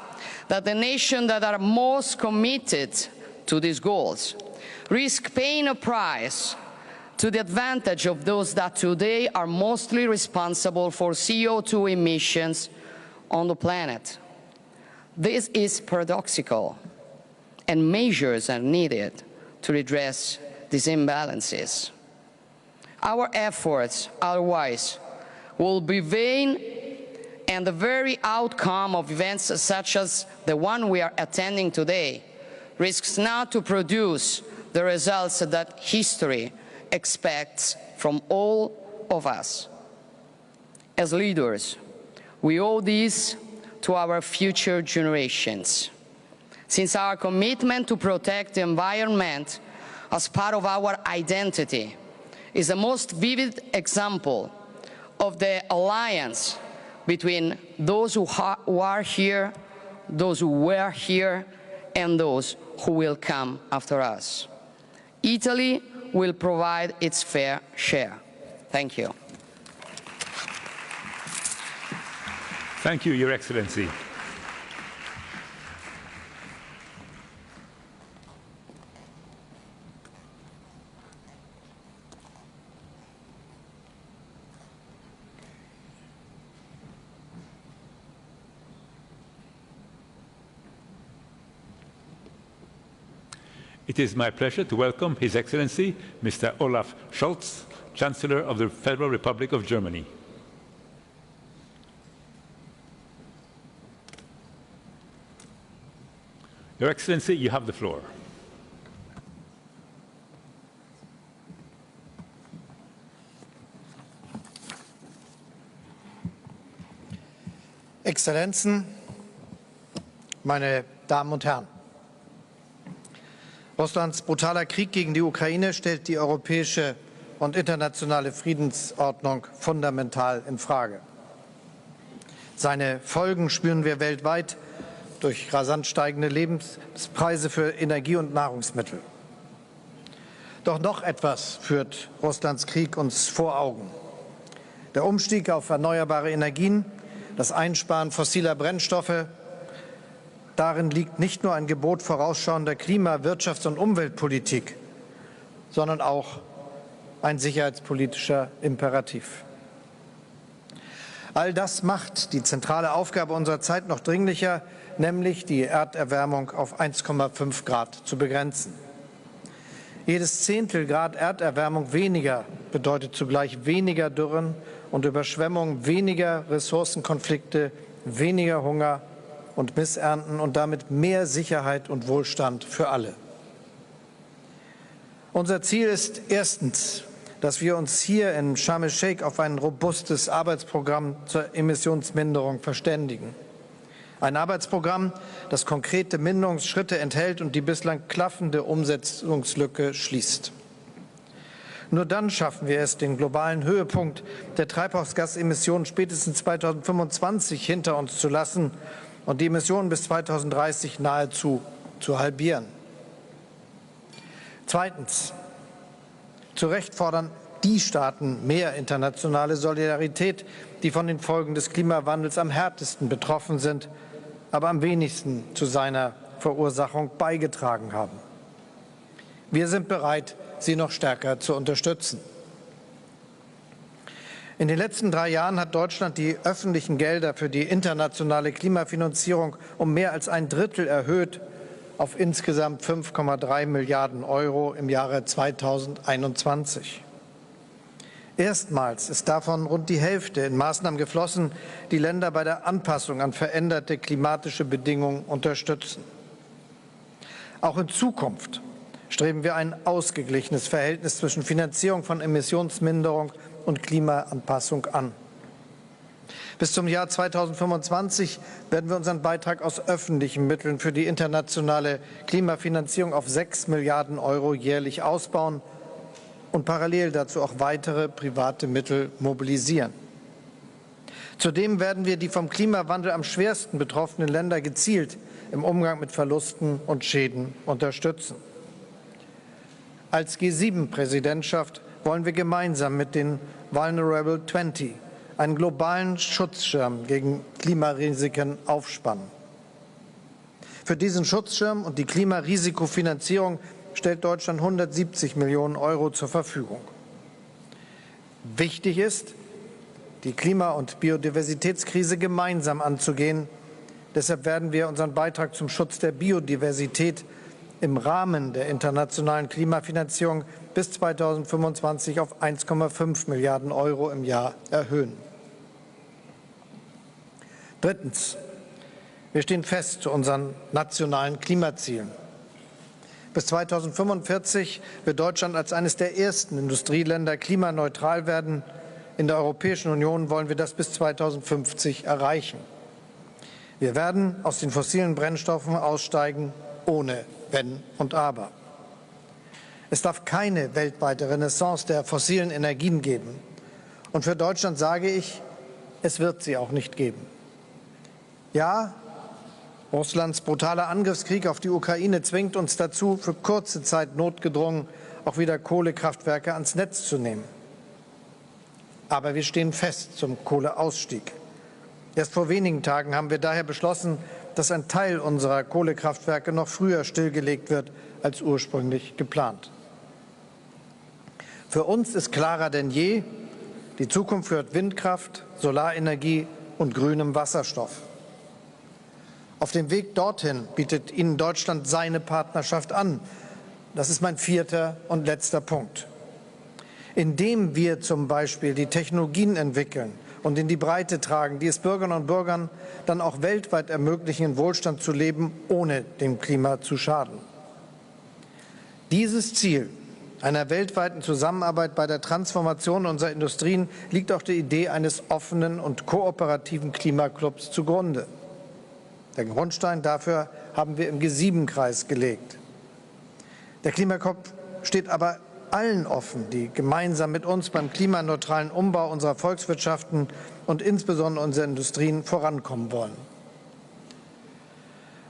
that the nations that are most committed to these goals risk paying a price to the advantage of those that today are mostly responsible for CO2 emissions on the planet. This is paradoxical, and measures are needed to redress these imbalances. Our efforts, otherwise, will be vain, and the very outcome of events such as the one we are attending today risks not to produce the results that history expects from all of us. As leaders, we owe this to our future generations, since our commitment to protect the environment as part of our identity is the most vivid example of the alliance between those who are here, those who were here, and those who will come after us. Italy will provide its fair share. Thank you. Thank you, Your Excellency. It is my pleasure to welcome His Excellency, Mr. Olaf Scholz, Chancellor of the Federal Republic of Germany. Your Excellency, you have the floor. Exzellenzen, meine Damen und Herren! Russlands brutaler Krieg gegen die Ukraine stellt die europäische und internationale Friedensordnung fundamental in Frage. Seine Folgen spüren wir weltweit durch rasant steigende Lebenspreise für Energie und Nahrungsmittel. Doch noch etwas führt Russlands Krieg uns vor Augen. Der Umstieg auf erneuerbare Energien, das Einsparen fossiler Brennstoffe. Darin liegt nicht nur ein Gebot vorausschauender Klima-, Wirtschafts- und Umweltpolitik, sondern auch ein sicherheitspolitischer Imperativ. All das macht die zentrale Aufgabe unserer Zeit noch dringlicher, nämlich die Erderwärmung auf 1,5 Grad zu begrenzen. Jedes Zehntelgrad Erderwärmung weniger bedeutet zugleich weniger Dürren und Überschwemmungen, weniger Ressourcenkonflikte, weniger Hunger und Missernten und damit mehr Sicherheit und Wohlstand für alle. Unser Ziel ist erstens, dass wir uns hier in Scharm-al-Scheich auf ein robustes Arbeitsprogramm zur Emissionsminderung verständigen. Ein Arbeitsprogramm, das konkrete Minderungsschritte enthält und die bislang klaffende Umsetzungslücke schließt. Nur dann schaffen wir es, den globalen Höhepunkt der Treibhausgasemissionen spätestens 2025 hinter uns zu lassen und die Emissionen bis 2030 nahezu zu halbieren. Zweitens. Zu Recht fordern die Staaten mehr internationale Solidarität, die von den Folgen des Klimawandels am härtesten betroffen sind, aber am wenigsten zu seiner Verursachung beigetragen haben. Wir sind bereit, sie noch stärker zu unterstützen. In den letzten 3 Jahren hat Deutschland die öffentlichen Gelder für die internationale Klimafinanzierung um mehr als ein Drittel erhöht auf insgesamt 5,3 Milliarden € im Jahre 2021. Erstmals ist davon rund die Hälfte in Maßnahmen geflossen, die Länder bei der Anpassung an veränderte klimatische Bedingungen unterstützen. Auch in Zukunft streben wir ein ausgeglichenes Verhältnis zwischen Finanzierung von Emissionsminderung und Klimaanpassung an. Bis zum Jahr 2025 werden wir unseren Beitrag aus öffentlichen Mitteln für die internationale Klimafinanzierung auf 6 Milliarden € jährlich ausbauen und parallel dazu auch weitere private Mittel mobilisieren. Zudem werden wir die vom Klimawandel am schwersten betroffenen Länder gezielt im Umgang mit Verlusten und Schäden unterstützen. Als G7-Präsidentschaft wollen wir gemeinsam mit den Vulnerable 20 einen globalen Schutzschirm gegen Klimarisiken aufspannen. Für diesen Schutzschirm und die Klimarisikofinanzierung stellt Deutschland 170 Millionen € zur Verfügung. Wichtig ist, die Klima- und Biodiversitätskrise gemeinsam anzugehen. Deshalb werden wir unseren Beitrag zum Schutz der Biodiversität im Rahmen der internationalen Klimafinanzierung bis 2025 auf 1,5 Milliarden € im Jahr erhöhen. Drittens. Wir stehen fest zu unseren nationalen Klimazielen. Bis 2045 wird Deutschland als eines der ersten Industrieländer klimaneutral werden. In der Europäischen Union wollen wir das bis 2050 erreichen. Wir werden aus den fossilen Brennstoffen aussteigen, ohne Wenn und Aber. Es darf keine weltweite Renaissance der fossilen Energien geben. Und für Deutschland sage ich, es wird sie auch nicht geben. Ja, Russlands brutaler Angriffskrieg auf die Ukraine zwingt uns dazu, für kurze Zeit notgedrungen auch wieder Kohlekraftwerke ans Netz zu nehmen. Aber wir stehen fest zum Kohleausstieg. Erst vor wenigen Tagen haben wir daher beschlossen, dass ein Teil unserer Kohlekraftwerke noch früher stillgelegt wird als ursprünglich geplant. Für uns ist klarer denn je, die Zukunft gehört Windkraft, Solarenergie und grünem Wasserstoff. Auf dem Weg dorthin bietet Ihnen Deutschland seine Partnerschaft an. Das ist mein 4. und letzter Punkt. Indem wir zum Beispiel die Technologien entwickeln und in die Breite tragen, die es Bürgerinnen und Bürgern dann auch weltweit ermöglichen, in Wohlstand zu leben, ohne dem Klima zu schaden. Dieses Ziel einer weltweiten Zusammenarbeit bei der Transformation unserer Industrien liegt auch der Idee eines offenen und kooperativen Klimaclubs zugrunde. Den Grundstein dafür haben wir im G7-Kreis gelegt. Der Klimaclub steht aber allen offen, die gemeinsam mit uns beim klimaneutralen Umbau unserer Volkswirtschaften und insbesondere unserer Industrien vorankommen wollen.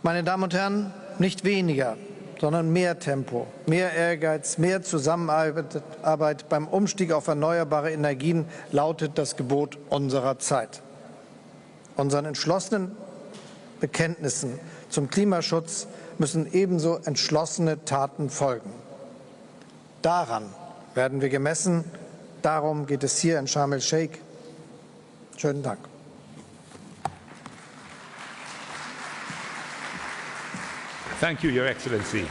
Meine Damen und Herren, nicht weniger, sondern mehr Tempo, mehr Ehrgeiz, mehr Zusammenarbeit beim Umstieg auf erneuerbare Energien lautet das Gebot unserer Zeit. Unseren entschlossenen Bekenntnissen zum Klimaschutz müssen ebenso entschlossene Taten folgen. Daran werden wir gemessen. Darum geht es hier in Scharm-al-Scheich. Schönen Dank. Thank you, Your Excellency.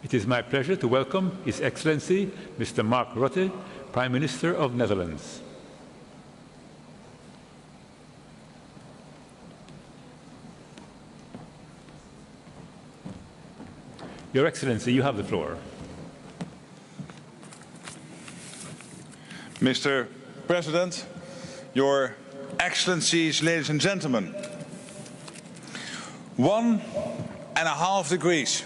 It is my pleasure to welcome His Excellency Mr. Mark Rutte, Prime Minister of Netherlands. Your Excellency, you have the floor. Mr. President, Your Excellencies, ladies and gentlemen, 1.5 degrees.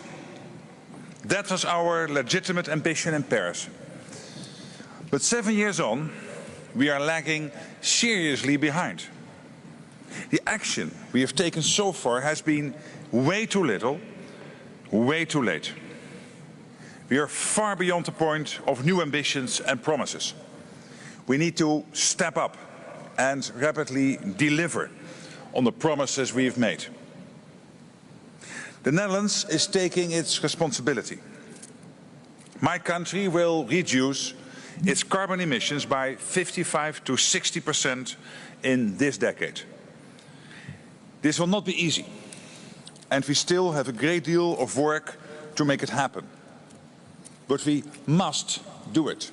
That was our legitimate ambition in Paris. But 7 years on, we are lagging seriously behind. The action we have taken so far has been way too little, way too late. We are far beyond the point of new ambitions and promises. We need to step up and rapidly deliver on the promises we have made. The Netherlands is taking its responsibility. My country will reduce its carbon emissions by 55 to 60% in this decade. This will not be easy, and we still have a great deal of work to make it happen. But we must do it.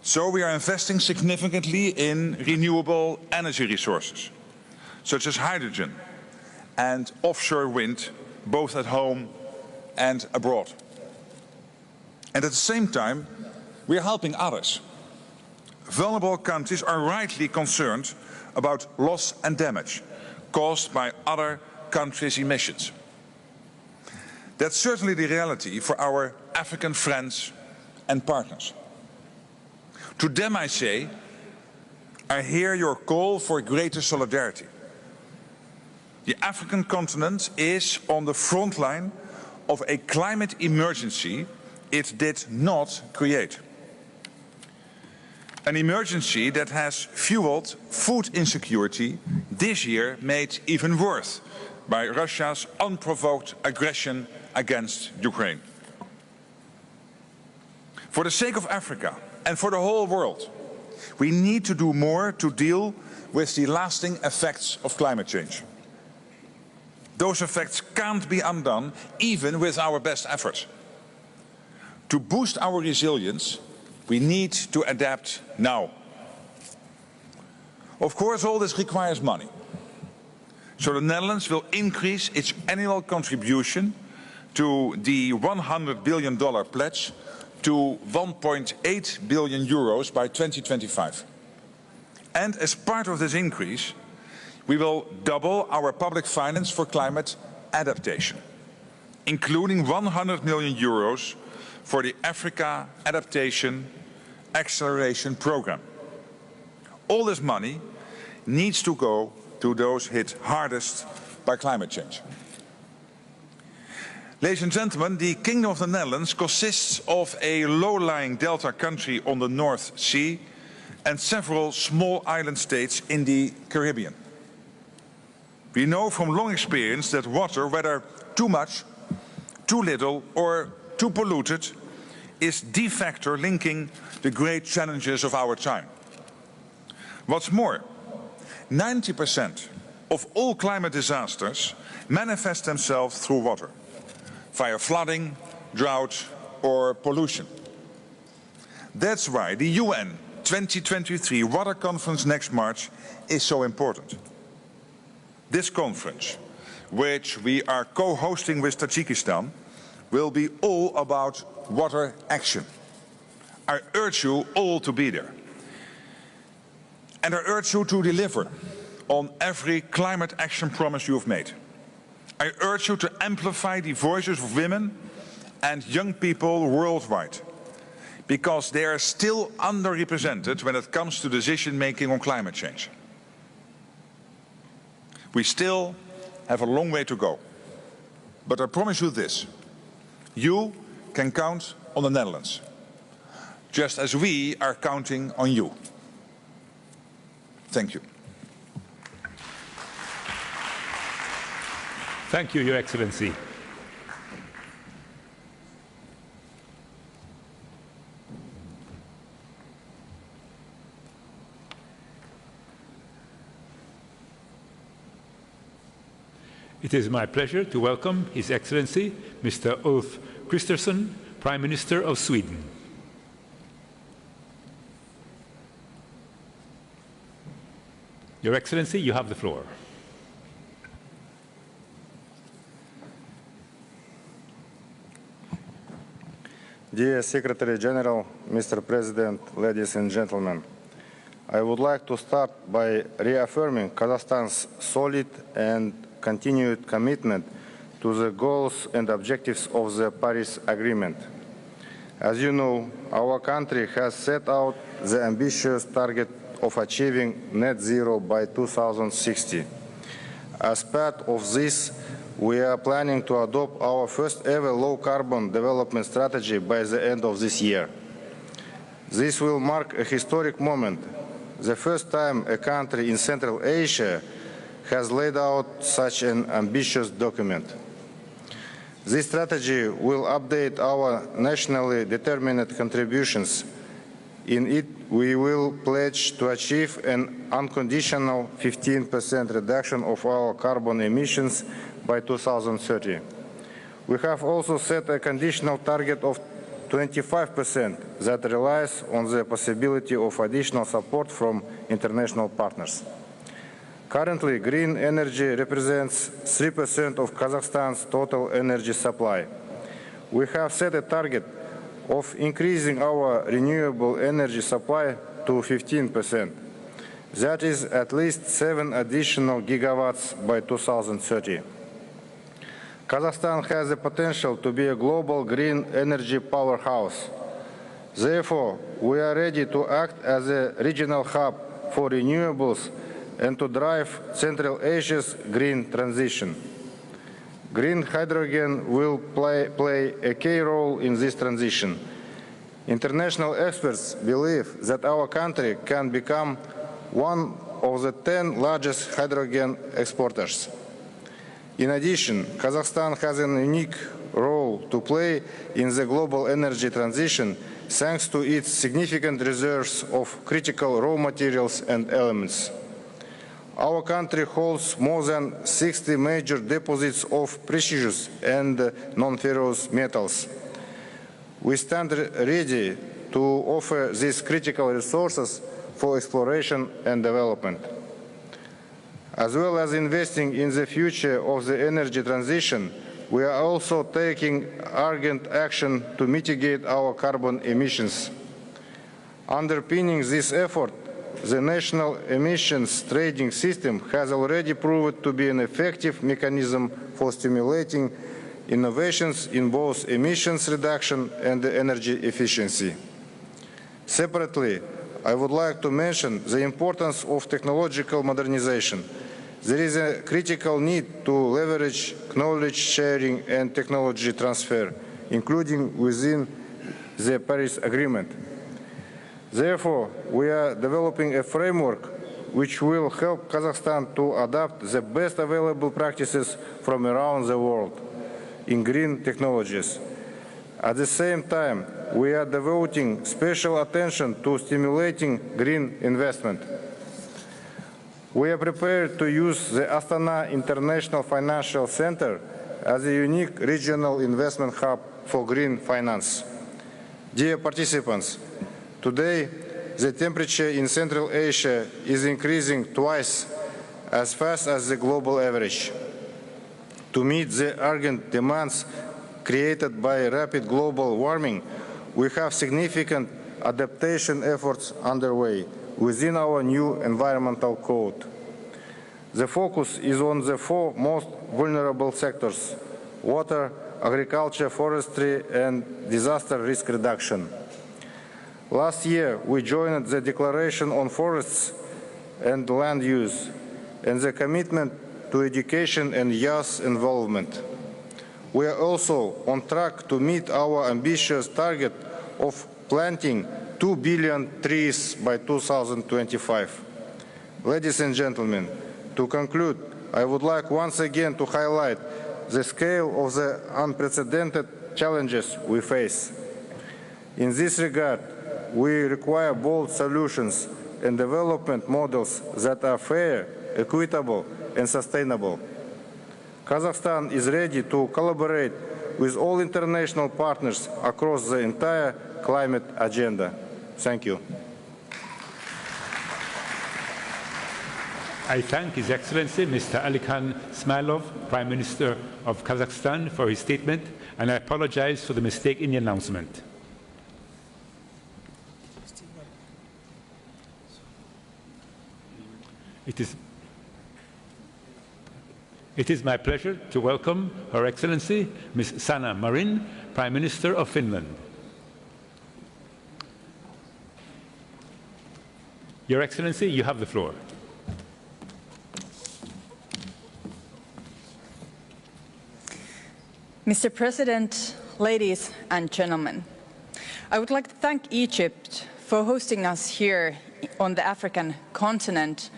So we are investing significantly in renewable energy resources, such as hydrogen and offshore wind, both at home and abroad. And at the same time, we are helping others. Vulnerable countries are rightly concerned about loss and damage caused by other countries' emissions. That's certainly the reality for our African friends and partners. To them I say, I hear your call for greater solidarity. The African continent is on the front line of a climate emergency it did not create. An emergency that has fueled food insecurity this year, made even worse by Russia's unprovoked aggression against Ukraine. For the sake of Africa and for the whole world, we need to do more to deal with the lasting effects of climate change. Those effects can't be undone, even with our best efforts. To boost our resilience, we need to adapt now. Of course, all this requires money. So the Netherlands will increase its annual contribution to the $100 billion pledge to 1.8 billion euros by 2025. And as part of this increase, we will double our public finance for climate adaptation, including 100 million euros for the Africa Adaptation Acceleration Programme. All this money needs to go to those hit hardest by climate change. Ladies and gentlemen, the Kingdom of the Netherlands consists of a low-lying delta country on the North Sea and several small island states in the Caribbean. We know from long experience that water, whether too much, too little or too polluted, is the factor linking the great challenges of our time. What's more, 90% of all climate disasters manifest themselves through water, via flooding, drought or pollution. That's why the UN 2023 Water Conference next March is so important. This conference, which we are co-hosting with Tajikistan, will be all about water action. I urge you all to be there. And I urge you to deliver on every climate action promise you have made. I urge you to amplify the voices of women and young people worldwide, because they are still underrepresented when it comes to decision-making on climate change. We still have a long way to go. But I promise you this, you can count on the Netherlands, just as we are counting on you. Thank you. Thank you, Your Excellency. It is my pleasure to welcome His Excellency Mr. Ulf Kristersson, Prime Minister of Sweden. Your Excellency, you have the floor. Dear Secretary General, Mr. President, ladies and gentlemen, I would like to start by reaffirming Kazakhstan's solid and continued commitment to the goals and objectives of the Paris Agreement. As you know, our country has set out the ambitious target of achieving net zero by 2060. As part of this, we are planning to adopt our first ever low-carbon development strategy by the end of this year. This will mark a historic moment, the first time a country in Central Asia has laid out such an ambitious document. This strategy will update our nationally determined contributions. In it, we will pledge to achieve an unconditional 15% reduction of our carbon emissions by 2030. We have also set a conditional target of 25% that relies on the possibility of additional support from international partners. Currently, green energy represents 3% of Kazakhstan's total energy supply. We have set a target of increasing our renewable energy supply to 15%. That is at least 7 additional gigawatts by 2030. Kazakhstan has the potential to be a global green energy powerhouse. Therefore, we are ready to act as a regional hub for renewables and to drive Central Asia's green transition. Green hydrogen will play a key role in this transition. International experts believe that our country can become one of the 10 largest hydrogen exporters. In addition, Kazakhstan has a unique role to play in the global energy transition thanks to its significant reserves of critical raw materials and elements. Our country holds more than 60 major deposits of precious and non-ferrous metals. We stand ready to offer these critical resources for exploration and development. As well as investing in the future of the energy transition, we are also taking urgent action to mitigate our carbon emissions. Underpinning this effort, the national emissions trading system has already proved to be an effective mechanism for stimulating innovations in both emissions reduction and energy efficiency. Separately, I would like to mention the importance of technological modernization. There is a critical need to leverage knowledge sharing and technology transfer, including within the Paris Agreement. Therefore, we are developing a framework which will help Kazakhstan to adopt the best available practices from around the world in green technologies. At the same time, we are devoting special attention to stimulating green investment. We are prepared to use the Astana International Financial Center as a unique regional investment hub for green finance. Dear participants, today, the temperature in Central Asia is increasing twice as fast as the global average. To meet the urgent demands created by rapid global warming, we have significant adaptation efforts underway within our new environmental code. The focus is on the 4 most vulnerable sectors: water, agriculture, forestry, and disaster risk reduction. Last year, we joined the Declaration on Forests and Land Use and the commitment to education and youth involvement. We are also on track to meet our ambitious target of planting 2 billion trees by 2025. Ladies and gentlemen, to conclude, I would like once again to highlight the scale of the unprecedented challenges we face. In this regard, we require bold solutions and development models that are fair, equitable, and sustainable. Kazakhstan is ready to collaborate with all international partners across the entire climate agenda. Thank you. I thank His Excellency Mr. Alikan Smilov, Prime Minister of Kazakhstan, for his statement, and I apologize for the mistake in the announcement. It is my pleasure to welcome Her Excellency Ms. Sanna Marin, Prime Minister of Finland. Your Excellency, you have the floor. Mr. President, ladies and gentlemen, I would like to thank Egypt for hosting us here on the African continent,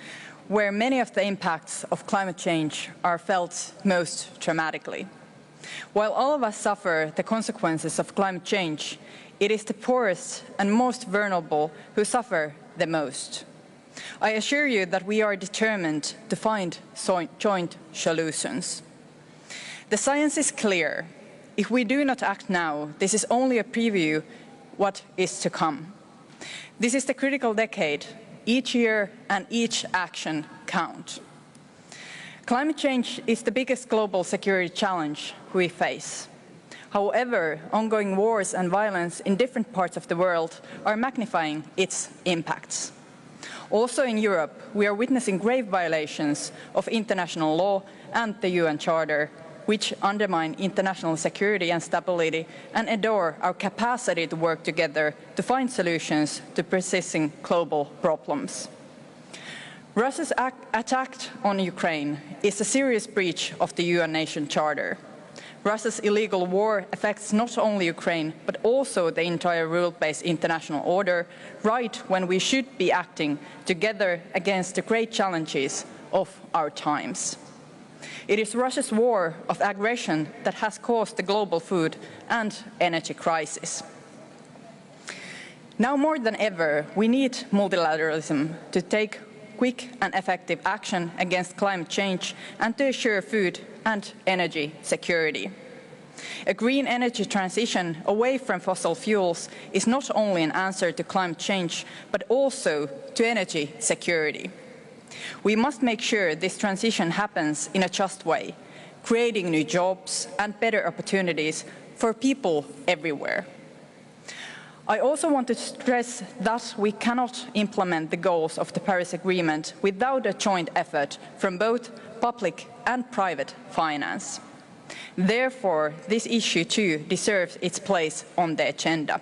where many of the impacts of climate change are felt most dramatically. While all of us suffer the consequences of climate change, it is the poorest and most vulnerable who suffer the most. I assure you that we are determined to find joint solutions. The science is clear. If we do not act now, this is only a preview of what is to come. This is the critical decade. Each year and each action count. Climate change is the biggest global security challenge we face. However, ongoing wars and violence in different parts of the world are magnifying its impacts. Also in Europe, we are witnessing grave violations of international law and the UN Charter, which undermine international security and stability and endure our capacity to work together to find solutions to persisting global problems. Russia's attack on Ukraine is a serious breach of the UN Nation Charter. Russia's illegal war affects not only Ukraine, but also the entire rule-based international order, right when we should be acting together against the great challenges of our times. It is Russia's war of aggression that has caused the global food and energy crisis. Now more than ever, we need multilateralism to take quick and effective action against climate change and to assure food and energy security. A green energy transition away from fossil fuels is not only an answer to climate change, but also to energy security. We must make sure this transition happens in a just way, creating new jobs and better opportunities for people everywhere. I also want to stress that we cannot implement the goals of the Paris Agreement without a joint effort from both public and private finance. Therefore, this issue too deserves its place on the agenda.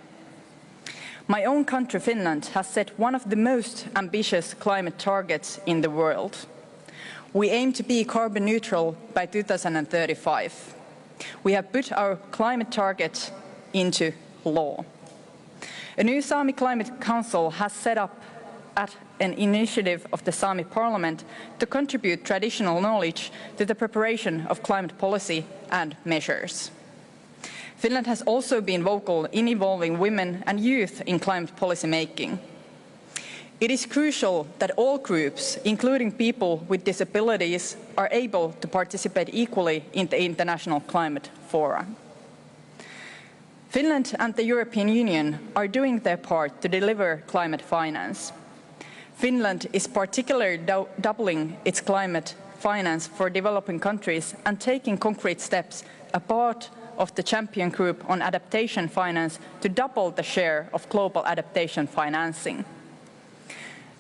My own country, Finland, has set one of the most ambitious climate targets in the world. We aim to be carbon neutral by 2035. We have put our climate target into law. A new Sami Climate Council has set up at an initiative of the Sami Parliament to contribute traditional knowledge to the preparation of climate policy and measures. Finland has also been vocal in involving women and youth in climate policy making. It is crucial that all groups, including people with disabilities, are able to participate equally in the international climate fora. Finland and the European Union are doing their part to deliver climate finance. Finland is particularly doubling its climate finance for developing countries and taking concrete steps as part of the champion group on adaptation finance to double the share of global adaptation financing.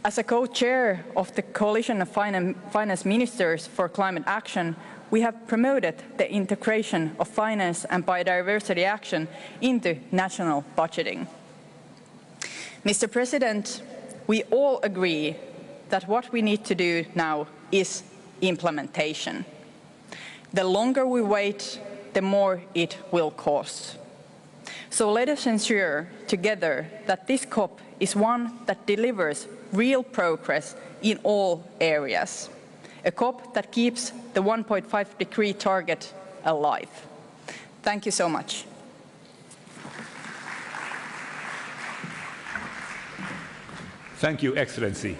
As a co-chair of the Coalition of Finance Ministers for Climate Action, we have promoted the integration of finance and biodiversity action into national budgeting. Mr. President, we all agree that what we need to do now is implementation. The longer we wait, the more it will cost. So let us ensure together that this COP is one that delivers real progress in all areas. A COP that keeps the 1.5-degree target alive. Thank you so much. Thank you, Excellency.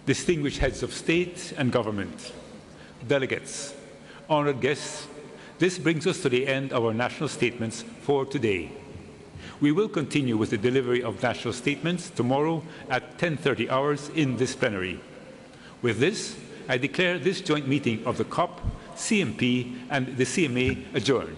distinguished heads of state and government, delegates, honored guests, this brings us to the end of our national statements for today. We will continue with the delivery of national statements tomorrow at 10:30 hours in this plenary. With this, I declare this joint meeting of the COP, CMP, and the CMA adjourned.